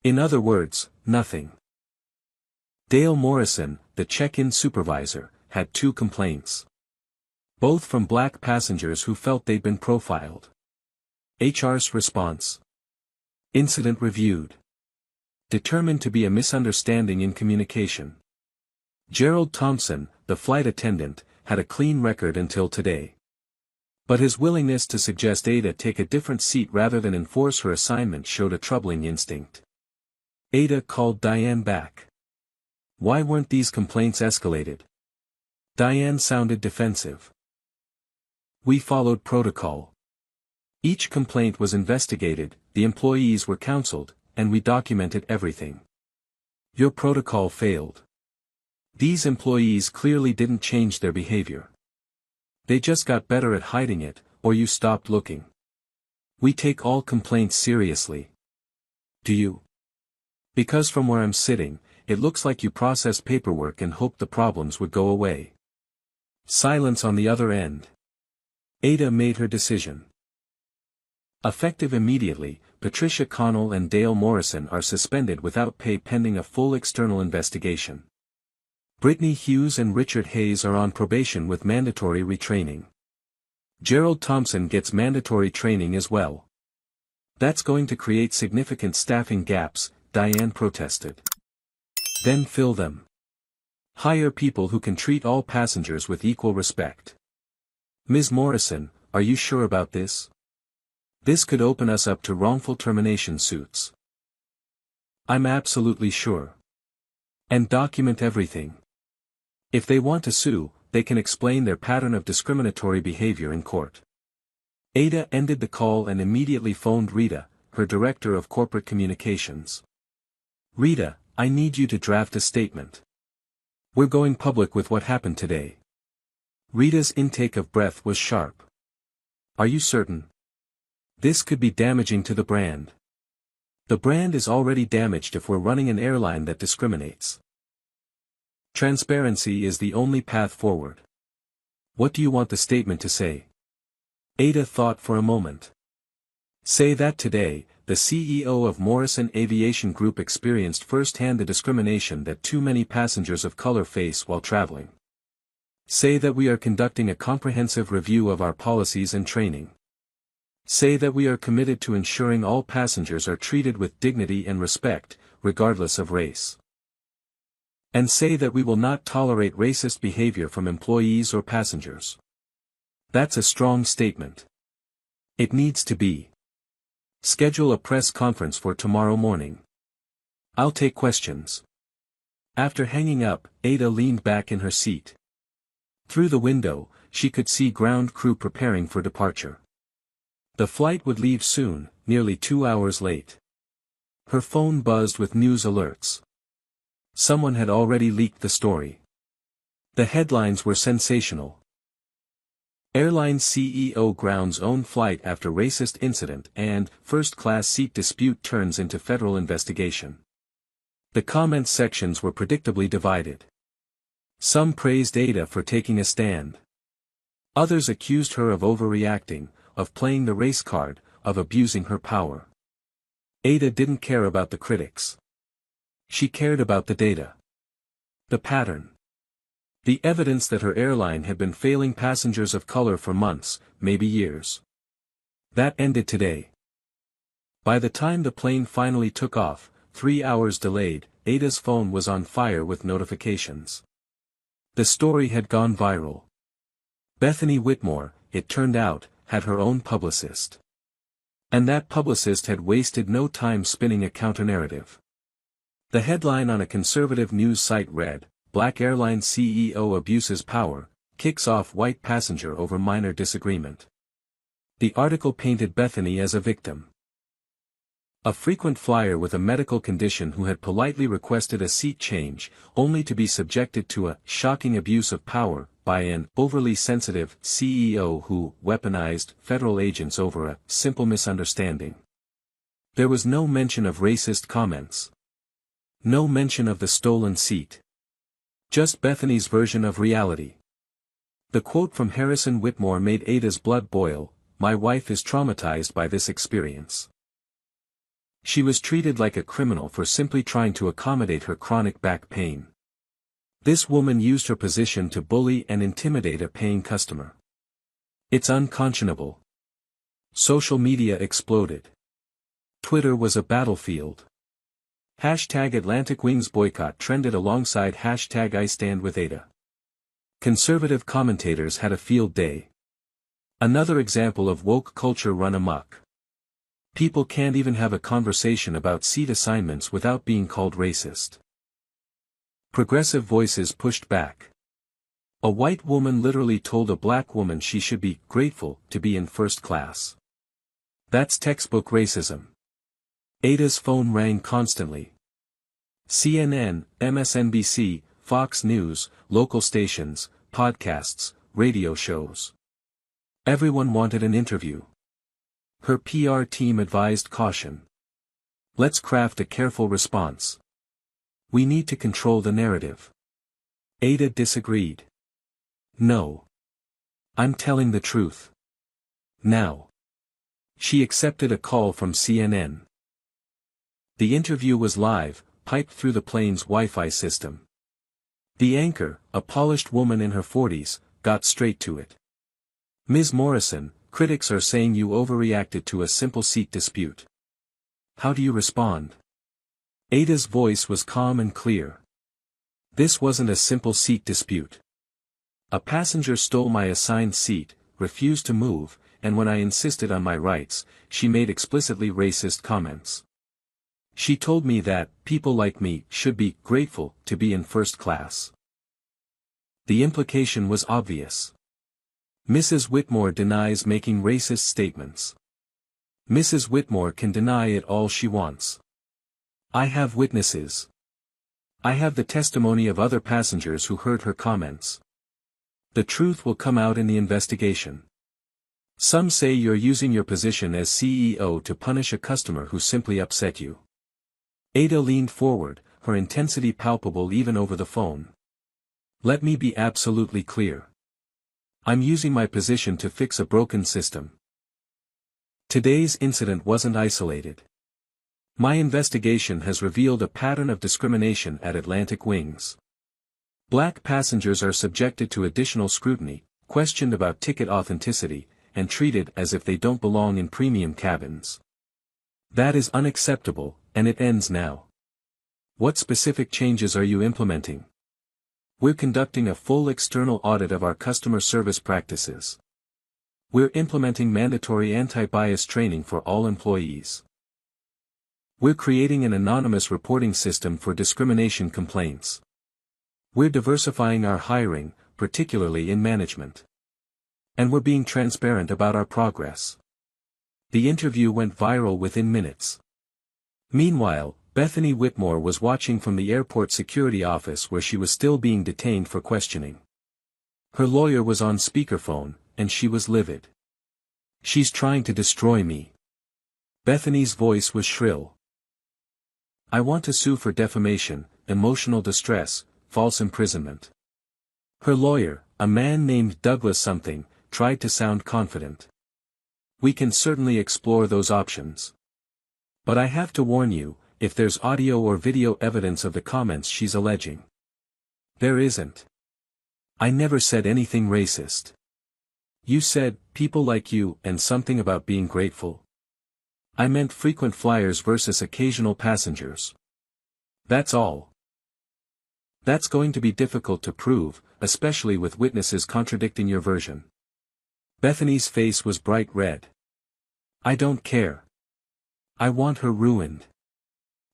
Speaker 1: In other words, nothing. Dale Morrison, the check-in supervisor, had 2 complaints. Both from black passengers who felt they'd been profiled. HR's response. Incident reviewed. Determined to be a misunderstanding in communication. Gerald Thompson, the flight attendant, had a clean record until today. But his willingness to suggest Ada take a different seat rather than enforce her assignment showed a troubling instinct. Ada called Diane back. Why weren't these complaints escalated? Diane sounded defensive. We followed protocol. Each complaint was investigated, the employees were counseled, and we documented everything. Your protocol failed. These employees clearly didn't change their behavior. They just got better at hiding it, or you stopped looking. We take all complaints seriously. Do you? Because from where I'm sitting, it looks like you process paperwork and hope the problems would go away. Silence on the other end. Ada made her decision. Effective immediately, Patricia Connell and Dale Morrison are suspended without pay pending a full external investigation. Brittany Hughes and Richard Hayes are on probation with mandatory retraining. Gerald Thompson gets mandatory training as well. That's going to create significant staffing gaps, Diane protested. Then fill them. Hire people who can treat all passengers with equal respect. Ms. Morrison, are you sure about this? This could open us up to wrongful termination suits. I'm absolutely sure. And document everything. If they want to sue, they can explain their pattern of discriminatory behavior in court. Ada ended the call and immediately phoned Rita, her director of corporate communications. Rita, I need you to draft a statement. We're going public with what happened today. Rita's intake of breath was sharp. Are you certain? This could be damaging to the brand. The brand is already damaged if we're running an airline that discriminates. Transparency is the only path forward. What do you want the statement to say? Ada thought for a moment. Say that today, the CEO of Morrison Aviation Group experienced firsthand the discrimination that too many passengers of color face while traveling. Say that we are conducting a comprehensive review of our policies and training. Say that we are committed to ensuring all passengers are treated with dignity and respect, regardless of race. And say that we will not tolerate racist behavior from employees or passengers. That's a strong statement. It needs to be. Schedule a press conference for tomorrow morning. I'll take questions. After hanging up, Ada leaned back in her seat. Through the window, she could see ground crew preparing for departure. The flight would leave soon, nearly 2 hours late. Her phone buzzed with news alerts. Someone had already leaked the story. The headlines were sensational. Airline CEO grounds own flight after racist incident and first-class seat dispute turns into federal investigation. The comments sections were predictably divided. Some praised Ada for taking a stand. Others accused her of overreacting, of playing the race card, of abusing her power. Ada didn't care about the critics. She cared about the data. The pattern. The evidence that her airline had been failing passengers of color for months, maybe years. That ended today. By the time the plane finally took off, 3 hours delayed, Ada's phone was on fire with notifications. The story had gone viral. Bethany Whitmore, it turned out, had her own publicist. And that publicist had wasted no time spinning a counter-narrative. The headline on a conservative news site read, Black airline CEO abuses power, kicks off white passenger over minor disagreement. The article painted Bethany as a victim. A frequent flyer with a medical condition who had politely requested a seat change, only to be subjected to a shocking abuse of power by an overly sensitive CEO who weaponized federal agents over a simple misunderstanding. There was no mention of racist comments. No mention of the stolen seat. Just Bethany's version of reality. The quote from Harrison Whitmore made Ada's blood boil, "My wife is traumatized by this experience." She was treated like a criminal for simply trying to accommodate her chronic back pain. This woman used her position to bully and intimidate a paying customer. It's unconscionable. Social media exploded. Twitter was a battlefield. Hashtag Atlantic Wings boycott trended alongside hashtag I stand with Ada. Conservative commentators had a field day. Another example of woke culture run amok. People can't even have a conversation about seat assignments without being called racist. Progressive voices pushed back. A white woman literally told a black woman she should be grateful to be in first class. That's textbook racism. Ada's phone rang constantly. CNN, MSNBC, Fox News, local stations, podcasts, radio shows. Everyone wanted an interview. Her PR team advised caution. Let's craft a careful response. We need to control the narrative. Ada disagreed. No. I'm telling the truth. Now. She accepted a call from CNN. The interview was live, piped through the plane's Wi-Fi system. The anchor, a polished woman in her 40s, got straight to it. "Ms. Morrison, critics are saying you overreacted to a simple seat dispute. How do you respond?" Ada's voice was calm and clear. "This wasn't a simple seat dispute. A passenger stole my assigned seat, refused to move, and when I insisted on my rights, she made explicitly racist comments. She told me that people like me should be grateful to be in first class." The implication was obvious. Mrs. Whitmore denies making racist statements. Mrs. Whitmore can deny it all she wants. I have witnesses. I have the testimony of other passengers who heard her comments. The truth will come out in the investigation. Some say you're using your position as CEO to punish a customer who simply upset you. Ada leaned forward, her intensity palpable even over the phone. Let me be absolutely clear. I'm using my position to fix a broken system. Today's incident wasn't isolated. My investigation has revealed a pattern of discrimination at Atlantic Wings. Black passengers are subjected to additional scrutiny, questioned about ticket authenticity, and treated as if they don't belong in premium cabins. That is unacceptable, and it ends now. What specific changes are you implementing? We're conducting a full external audit of our customer service practices. We're implementing mandatory anti-bias training for all employees. We're creating an anonymous reporting system for discrimination complaints. We're diversifying our hiring, particularly in management. And we're being transparent about our progress. The interview went viral within minutes. Meanwhile, Bethany Whitmore was watching from the airport security office where she was still being detained for questioning. Her lawyer was on speakerphone, and she was livid. "She's trying to destroy me." Bethany's voice was shrill. "I want to sue for defamation, emotional distress, false imprisonment." Her lawyer, a man named Douglas something, tried to sound confident. "We can certainly explore those options. But I have to warn you, if there's audio or video evidence of the comments she's alleging." "There isn't. I never said anything racist. You said, people like you, and something about being grateful. I meant frequent flyers versus occasional passengers. That's all." "That's going to be difficult to prove, especially with witnesses contradicting your version." Bethany's face was bright red. "I don't care. I want her ruined."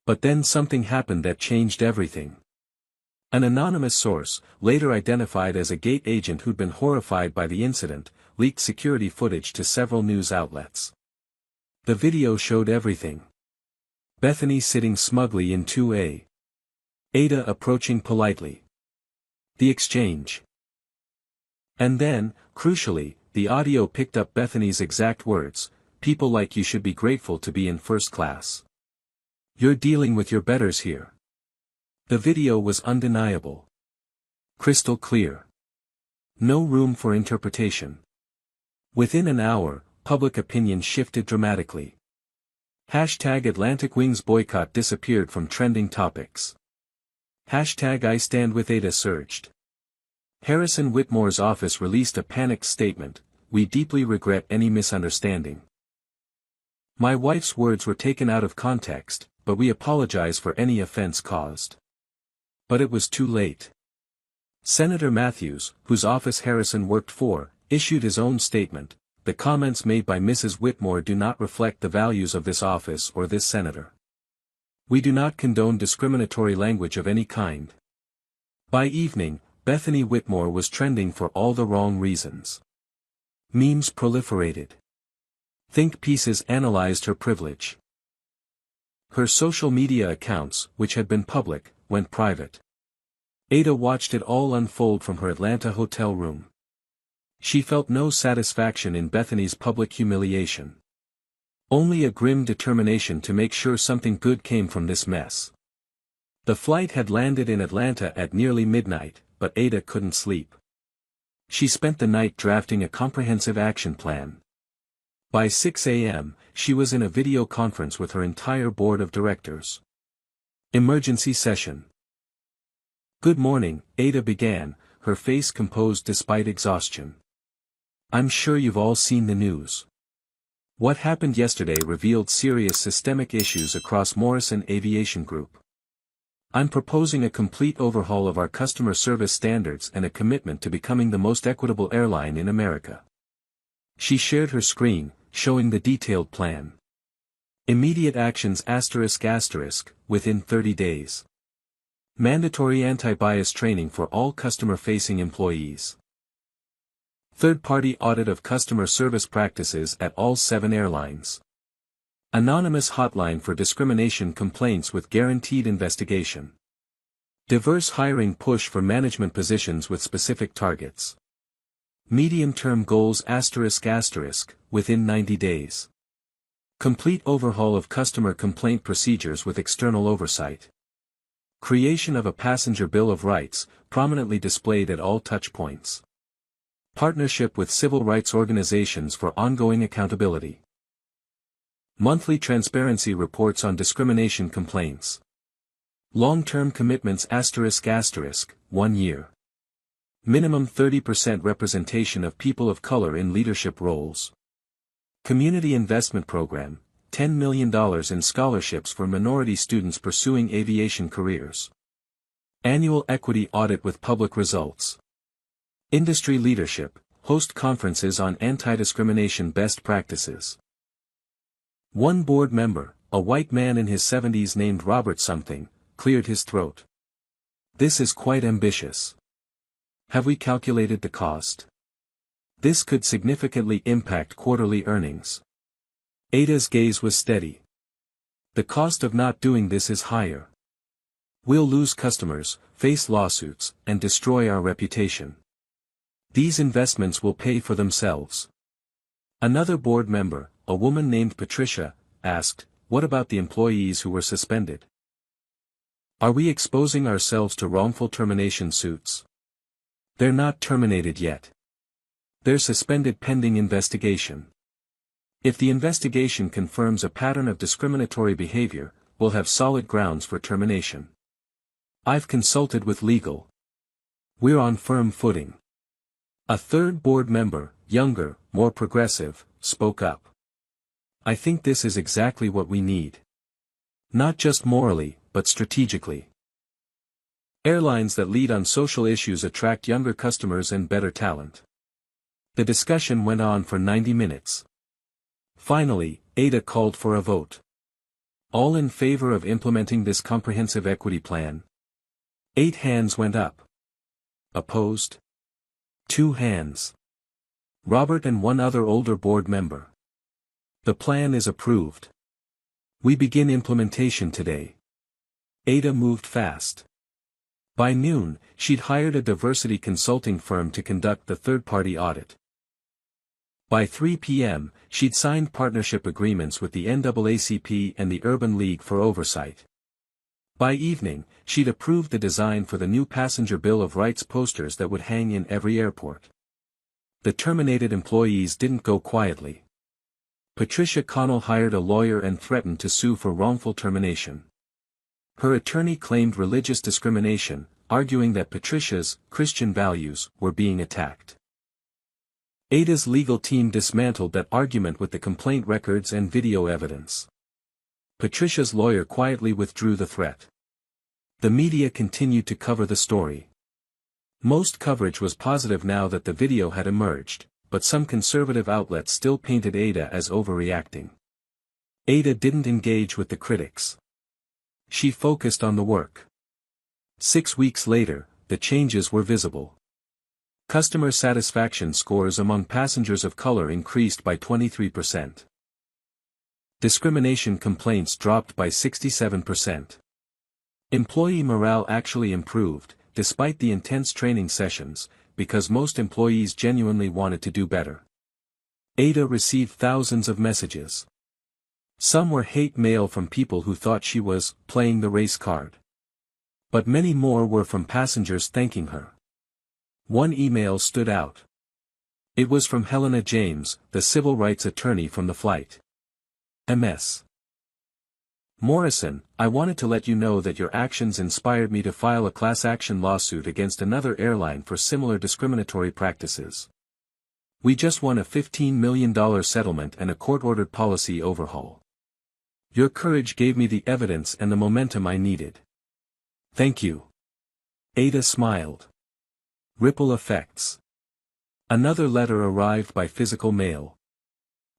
Speaker 1: But then something happened that changed everything. An anonymous source, later identified as a gate agent who'd been horrified by the incident, leaked security footage to several news outlets. The video showed everything. Bethany sitting smugly in 2A. Ada approaching politely. The exchange. And then, crucially, the audio picked up Bethany's exact words, "People like you should be grateful to be in first class. You're dealing with your betters here." The video was undeniable. Crystal clear. No room for interpretation. Within an hour, public opinion shifted dramatically. #Atlantic Wings boycott disappeared from trending topics. #I stand with Ada surged. Harrison Whitmore's office released a panicked statement, "We deeply regret any misunderstanding. My wife's words were taken out of context, but we apologize for any offense caused." But it was too late. Senator Matthews, whose office Harrison worked for, issued his own statement. "The comments made by Mrs. Whitmore do not reflect the values of this office or this senator. We do not condone discriminatory language of any kind." By evening, Bethany Whitmore was trending for all the wrong reasons. Memes proliferated. Think pieces analyzed her privilege. Her social media accounts, which had been public, went private. Ada watched it all unfold from her Atlanta hotel room. She felt no satisfaction in Bethany's public humiliation. Only a grim determination to make sure something good came from this mess. The flight had landed in Atlanta at nearly midnight, but Ada couldn't sleep. She spent the night drafting a comprehensive action plan. By 6 a.m., she was in a video conference with her entire board of directors. Emergency session. Good morning, Ada began, her face composed despite exhaustion. I'm sure you've all seen the news. What happened yesterday revealed serious systemic issues across Morrison Aviation Group. I'm proposing a complete overhaul of our customer service standards and a commitment to becoming the most equitable airline in America. She shared her screen, showing the detailed plan. Immediate actions *** within 30 days. Mandatory anti-bias training for all customer-facing employees. Third-party audit of customer service practices at all 7 airlines. Anonymous hotline for discrimination complaints with guaranteed investigation. Diverse hiring push for management positions with specific targets. Medium-term goals *** within 90 days. Complete overhaul of customer complaint procedures with external oversight. Creation of a passenger Bill of Rights, prominently displayed at all touchpoints. Partnership with civil rights organizations for ongoing accountability. Monthly transparency reports on discrimination complaints. Long-term commitments ***, 1 year. Minimum 30% representation of people of color in leadership roles. Community Investment Program, $10 million in scholarships for minority students pursuing aviation careers. Annual Equity Audit with public results. Industry Leadership, host conferences on anti-discrimination best practices. One board member, a white man in his 70s named Robert something, cleared his throat. This is quite ambitious. Have we calculated the cost? This could significantly impact quarterly earnings. Ada's gaze was steady. The cost of not doing this is higher. We'll lose customers, face lawsuits, and destroy our reputation. These investments will pay for themselves. Another board member, a woman named Patricia, asked, what about the employees who were suspended? Are we exposing ourselves to wrongful termination suits? They're not terminated yet. They're suspended pending investigation. If the investigation confirms a pattern of discriminatory behavior, we'll have solid grounds for termination. I've consulted with legal. We're on firm footing. A third board member, younger, more progressive, spoke up. I think this is exactly what we need. Not just morally, but strategically. Airlines that lead on social issues attract younger customers and better talent. The discussion went on for 90 minutes. Finally, Ada called for a vote. All in favor of implementing this comprehensive equity plan? 8 hands went up. Opposed? 2 hands. Robert and 1 other older board member. The plan is approved. We begin implementation today. Ada moved fast. By noon, she'd hired a diversity consulting firm to conduct the third-party audit. By 3 p.m., she'd signed partnership agreements with the NAACP and the Urban League for oversight. By evening, she'd approved the design for the new Passenger Bill of Rights posters that would hang in every airport. The terminated employees didn't go quietly. Patricia Connell hired a lawyer and threatened to sue for wrongful termination. Her attorney claimed religious discrimination, arguing that Patricia's Christian values were being attacked. Ada's legal team dismantled that argument with the complaint records and video evidence. Patricia's lawyer quietly withdrew the threat. The media continued to cover the story. Most coverage was positive now that the video had emerged, but some conservative outlets still painted Ada as overreacting. Ada didn't engage with the critics. She focused on the work. 6 weeks later, the changes were visible. Customer satisfaction scores among passengers of color increased by 23%. Discrimination complaints dropped by 67%. Employee morale actually improved, despite the intense training sessions, because most employees genuinely wanted to do better. Ada received thousands of messages. Some were hate mail from people who thought she was playing the race card. But many more were from passengers thanking her. One email stood out. It was from Helena James, the civil rights attorney from the flight. MS. Morrison, I wanted to let you know that your actions inspired me to file a class action lawsuit against another airline for similar discriminatory practices. We just won a $15 million settlement and a court-ordered policy overhaul. Your courage gave me the evidence and the momentum I needed. Thank you. Ada smiled. Ripple effects. Another letter arrived by physical mail.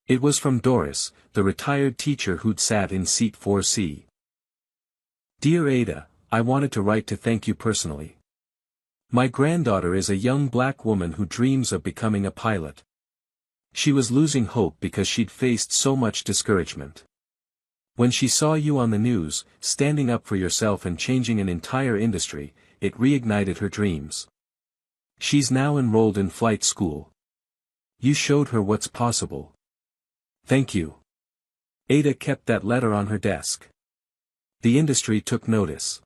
Speaker 1: It was from Doris, the retired teacher who'd sat in seat 4C. Dear Ada, I wanted to write to thank you personally. My granddaughter is a young black woman who dreams of becoming a pilot. She was losing hope because she'd faced so much discouragement. When she saw you on the news, standing up for yourself and changing an entire industry, it reignited her dreams. She's now enrolled in flight school. You showed her what's possible. Thank you. Ada kept that letter on her desk. The industry took notice.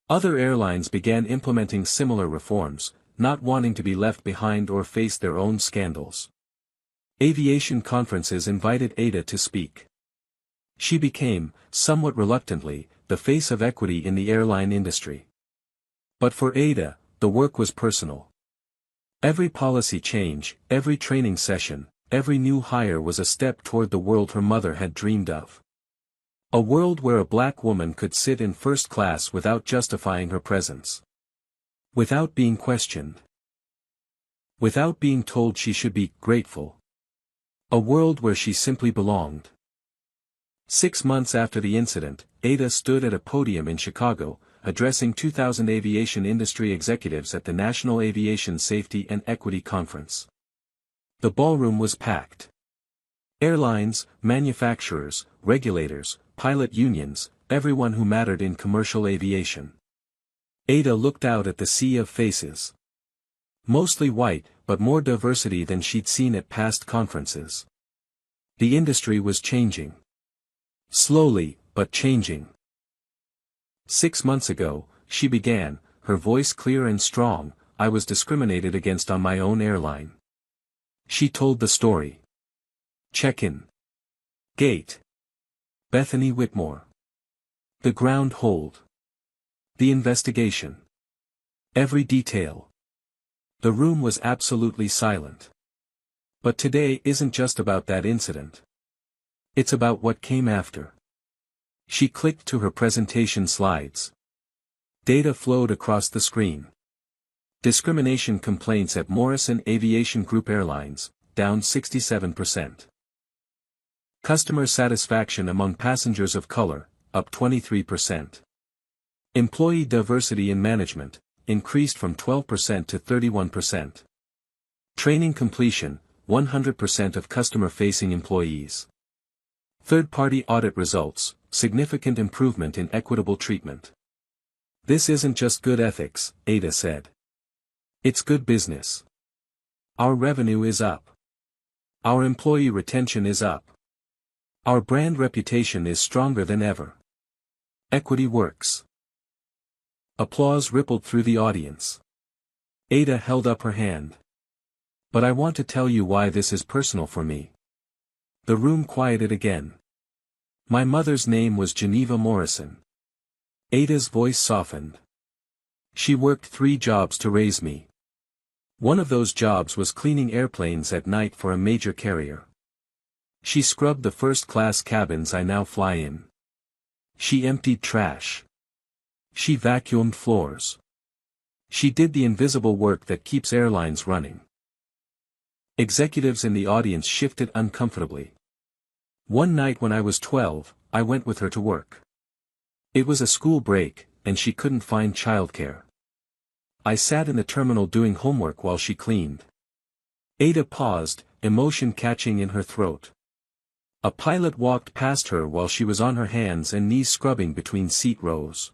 Speaker 1: Other airlines began implementing similar reforms, not wanting to be left behind or face their own scandals. Aviation conferences invited Ada to speak. She became, somewhat reluctantly, the face of equity in the airline industry. But for Ada, the work was personal. Every policy change, every training session, every new hire was a step toward the world her mother had dreamed of. A world where a black woman could sit in first class without justifying her presence. Without being questioned. Without being told she should be grateful. A world where she simply belonged. 6 months after the incident, Ada stood at a podium in Chicago, addressing 2,000 aviation industry executives at the National Aviation Safety and Equity Conference. The ballroom was packed. Airlines, manufacturers, regulators, pilot unions, everyone who mattered in commercial aviation. Ada looked out at the sea of faces. Mostly white, but more diversity than she'd seen at past conferences. The industry was changing. Slowly, but changing. 6 months ago, she began, her voice clear and strong, I was discriminated against on my own airline. She told the story. Check-in. Gate. Bethany Whitmore. The ground hold. The investigation. Every detail. The room was absolutely silent. But today isn't just about that incident. It's about what came after. She clicked to her presentation slides. Data flowed across the screen. Discrimination complaints at Morrison Aviation Group Airlines, down 67%. Customer satisfaction among passengers of color, up 23%. Employee diversity in management, increased from 12% to 31%. Training completion, 100% of customer-facing employees. Third-party audit results, significant improvement in equitable treatment. This isn't just good ethics, Ada said. It's good business. Our revenue is up. Our employee retention is up. Our brand reputation is stronger than ever. Equity works. Applause rippled through the audience. Ada held up her hand. But I want to tell you why this is personal for me. The room quieted again. My mother's name was Geneva Morrison. Ada's voice softened. She worked 3 jobs to raise me. One of those jobs was cleaning airplanes at night for a major carrier. She scrubbed the first-class cabins I now fly in. She emptied trash. She vacuumed floors. She did the invisible work that keeps airlines running. Executives in the audience shifted uncomfortably. One night when I was 12, I went with her to work. It was a school break, and she couldn't find childcare. I sat in the terminal doing homework while she cleaned. Ada paused, emotion catching in her throat. A pilot walked past her while she was on her hands and knees scrubbing between seat rows.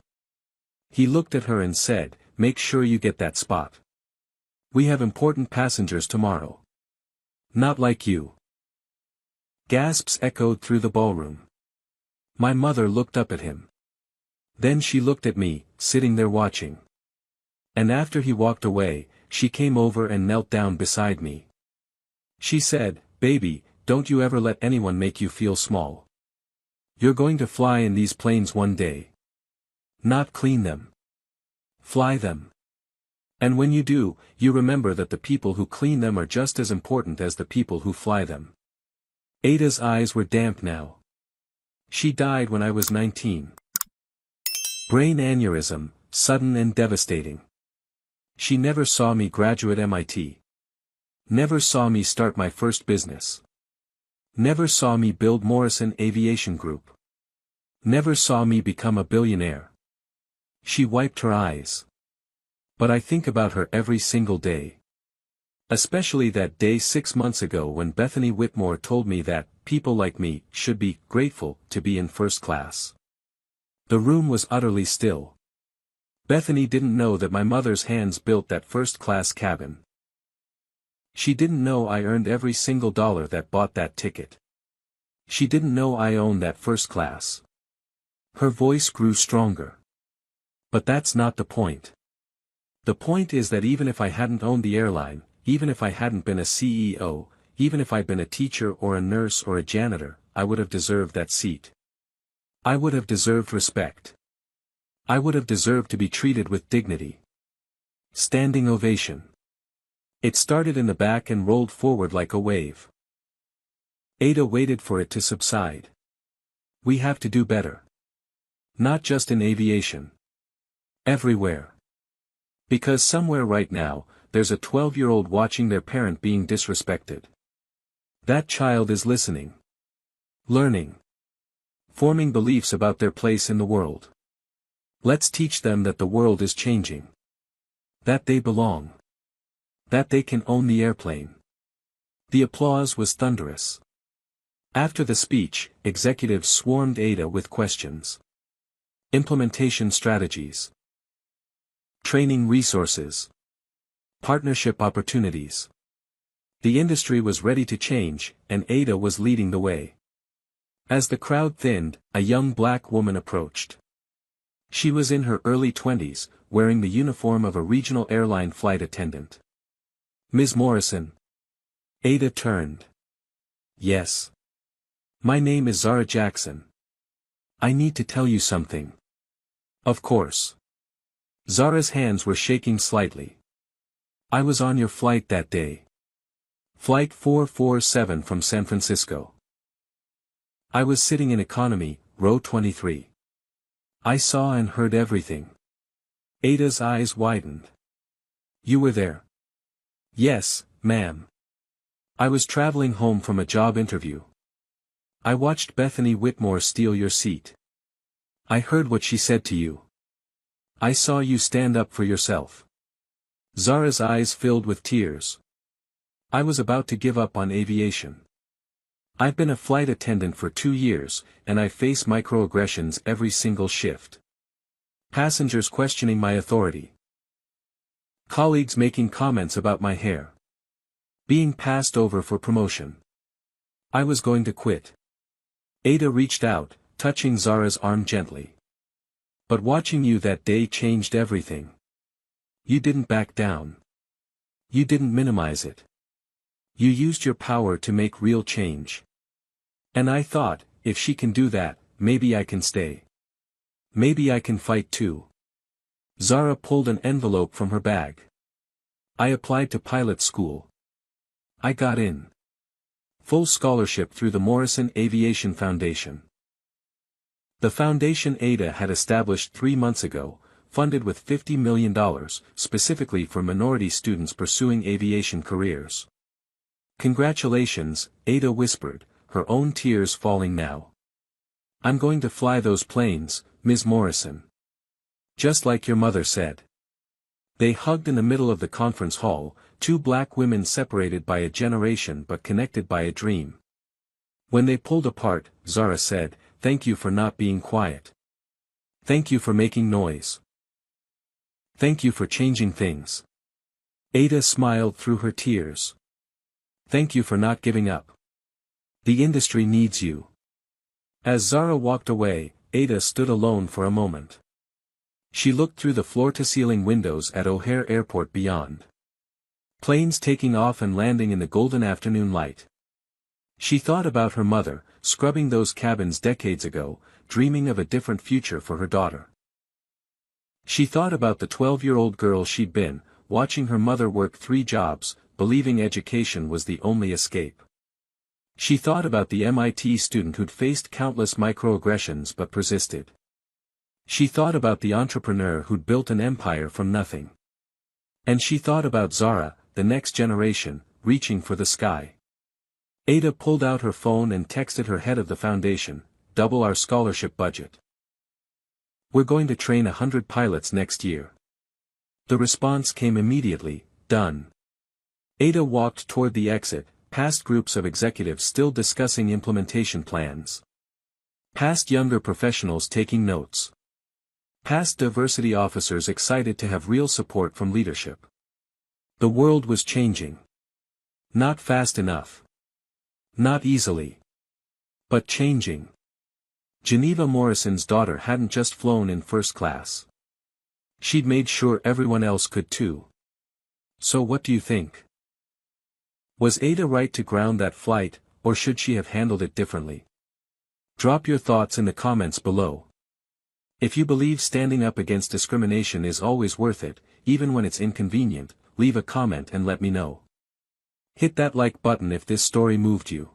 Speaker 1: He looked at her and said, "Make sure you get that spot. We have important passengers tomorrow. Not like you." Gasps echoed through the ballroom. My mother looked up at him. Then she looked at me, sitting there watching. And after he walked away, she came over and knelt down beside me. She said, "Baby, don't you ever let anyone make you feel small. You're going to fly in these planes one day. Not clean them. Fly them. And when you do, you remember that the people who clean them are just as important as the people who fly them. Ada's eyes were damp now. She died when I was 19. Brain aneurysm, sudden and devastating. She never saw me graduate MIT. Never saw me start my first business. Never saw me build Morrison Aviation Group. Never saw me become a billionaire. She wiped her eyes. But I think about her every single day. Especially that day 6 months ago when Bethany Whitmore told me that people like me should be grateful to be in first class. The room was utterly still. Bethany didn't know that my mother's hands built that first-class cabin. She didn't know I earned every single dollar that bought that ticket. She didn't know I owned that first class. Her voice grew stronger. But that's not the point. The point is that even if I hadn't owned the airline, even if I hadn't been a CEO, even if I'd been a teacher or a nurse or a janitor, I would have deserved that seat. I would have deserved respect. I would have deserved to be treated with dignity. Standing ovation. It started in the back and rolled forward like a wave. Ada waited for it to subside. We have to do better. Not just in aviation. Everywhere. Because somewhere right now, there's a 12-year-old watching their parent being disrespected. That child is listening. Learning. Forming beliefs about their place in the world. Let's teach them that the world is changing. That they belong. That they can own the airplane. The applause was thunderous. After the speech, executives swarmed Ada with questions. Implementation strategies. Training resources. Partnership opportunities. The industry was ready to change, and Ada was leading the way. As the crowd thinned, a young black woman approached. She was in her early 20s, wearing the uniform of a regional airline flight attendant. Ms. Morrison. Ada turned. Yes. My name is Zara Jackson. I need to tell you something. Of course. Zara's hands were shaking slightly. I was on your flight that day. Flight 447 from San Francisco. I was sitting in economy, row 23. I saw and heard everything. Ada's eyes widened. You were there? Yes, ma'am. I was traveling home from a job interview. I watched Bethany Whitmore steal your seat. I heard what she said to you. I saw you stand up for yourself. Zara's eyes filled with tears. I was about to give up on aviation. I've been a flight attendant for 2 years, and I face microaggressions every single shift. Passengers questioning my authority. Colleagues making comments about my hair. Being passed over for promotion. I was going to quit. Ada reached out, touching Zara's arm gently. But watching you that day changed everything. You didn't back down. You didn't minimize it. You used your power to make real change. And I thought, if she can do that, maybe I can stay. Maybe I can fight too. Zara pulled an envelope from her bag. I applied to pilot school. I got in. Full scholarship through the Morrison Aviation Foundation. The foundation Ada had established 3 months ago, funded with $50 million, specifically for minority students pursuing aviation careers. Congratulations, Ada whispered, her own tears falling now. I'm going to fly those planes, Ms. Morrison. Just like your mother said. They hugged in the middle of the conference hall, 2 black women separated by a generation but connected by a dream. When they pulled apart, Zara said, "Thank you for not being quiet. Thank you for making noise. Thank you for changing things." Ada smiled through her tears. Thank you for not giving up. The industry needs you. As Zara walked away, Ada stood alone for a moment. She looked through the floor-to-ceiling windows at O'Hare Airport beyond. Planes taking off and landing in the golden afternoon light. She thought about her mother, scrubbing those cabins decades ago, dreaming of a different future for her daughter. She thought about the 12-year-old girl she'd been, watching her mother work 3 jobs, believing education was the only escape. She thought about the MIT student who'd faced countless microaggressions but persisted. She thought about the entrepreneur who'd built an empire from nothing. And she thought about Zara, the next generation, reaching for the sky. Ada pulled out her phone and texted her head of the foundation, "Double our scholarship budget. We're going to train 100 pilots next year." The response came immediately, "Done." Ada walked toward the exit, past groups of executives still discussing implementation plans. Past younger professionals taking notes. Past diversity officers excited to have real support from leadership. The world was changing. Not fast enough. Not easily. But changing. Geneva Morrison's daughter hadn't just flown in first class. She'd made sure everyone else could too. So what do you think? Was Ada right to ground that flight, or should she have handled it differently? Drop your thoughts in the comments below. If you believe standing up against discrimination is always worth it, even when it's inconvenient, leave a comment and let me know. Hit that like button if this story moved you.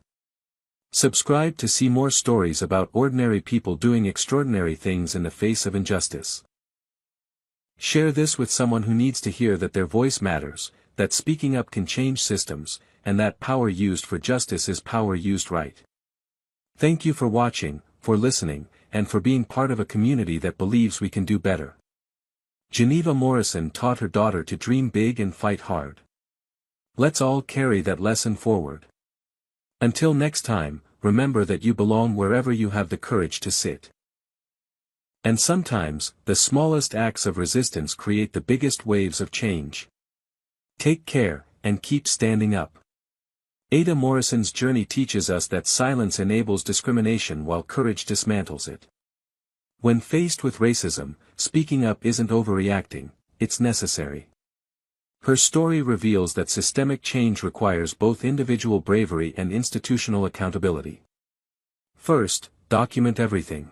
Speaker 1: Subscribe to see more stories about ordinary people doing extraordinary things in the face of injustice. Share this with someone who needs to hear that their voice matters, that speaking up can change systems, and that power used for justice is power used right. Thank you for watching, for listening, and for being part of a community that believes we can do better. Geneva Morrison taught her daughter to dream big and fight hard. Let's all carry that lesson forward. Until next time, remember that you belong wherever you have the courage to sit. And sometimes, the smallest acts of resistance create the biggest waves of change. Take care, and keep standing up. Ada Morrison's journey teaches us that silence enables discrimination while courage dismantles it. When faced with racism, speaking up isn't overreacting, it's necessary. Her story reveals that systemic change requires both individual bravery and institutional accountability. First, document everything.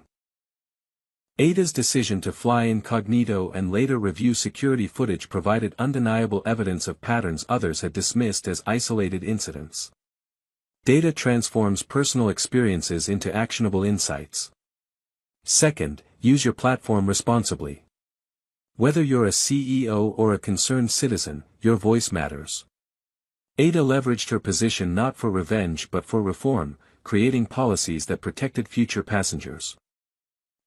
Speaker 1: Ada's decision to fly incognito and later review security footage provided undeniable evidence of patterns others had dismissed as isolated incidents. Data transforms personal experiences into actionable insights. Second, use your platform responsibly. Whether you're a CEO or a concerned citizen, your voice matters. Ada leveraged her position not for revenge but for reform, creating policies that protected future passengers.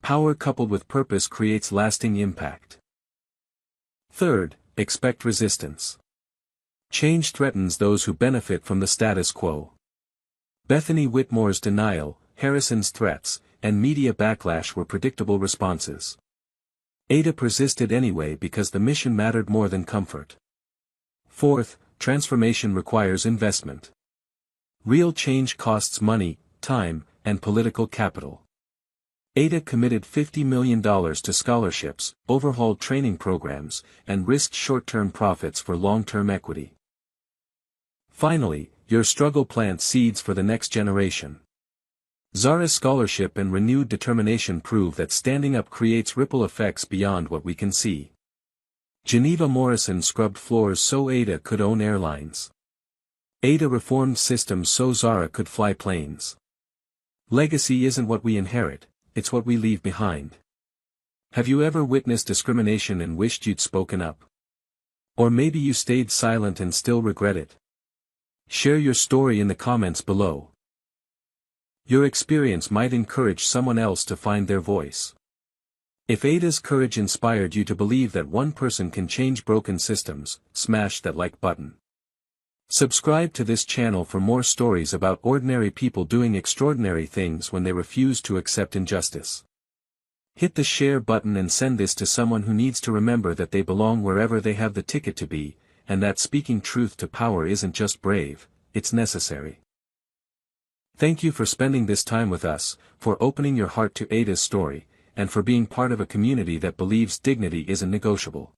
Speaker 1: Power coupled with purpose creates lasting impact. Third, expect resistance. Change threatens those who benefit from the status quo. Bethany Whitmore's denial, Harrison's threats, and media backlash were predictable responses. Ada persisted anyway because the mission mattered more than comfort. Fourth, transformation requires investment. Real change costs money, time, and political capital. Ada committed $50 million to scholarships, overhauled training programs, and risked short-term profits for long-term equity. Finally, your struggle plants seeds for the next generation. Zara's scholarship and renewed determination prove that standing up creates ripple effects beyond what we can see. Geneva Morrison scrubbed floors so Ada could own airlines. Ada reformed systems so Zara could fly planes. Legacy isn't what we inherit, it's what we leave behind. Have you ever witnessed discrimination and wished you'd spoken up? Or maybe you stayed silent and still regret it? Share your story in the comments below. Your experience might encourage someone else to find their voice. If Ada's courage inspired you to believe that one person can change broken systems, smash that like button. Subscribe to this channel for more stories about ordinary people doing extraordinary things when they refuse to accept injustice. Hit the share button and send this to someone who needs to remember that they belong wherever they have the ticket to be, and that speaking truth to power isn't just brave, it's necessary. Thank you for spending this time with us, for opening your heart to Ada's story, and for being part of a community that believes dignity isn't negotiable.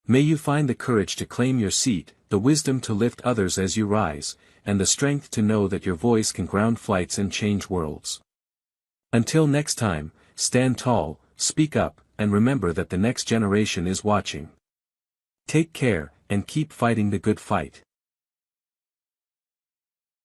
Speaker 1: May you find the courage to claim your seat, the wisdom to lift others as you rise, and the strength to know that your voice can ground flights and change worlds. Until next time, stand tall, speak up, and remember that the next generation is watching. Take care, and keep fighting the good fight.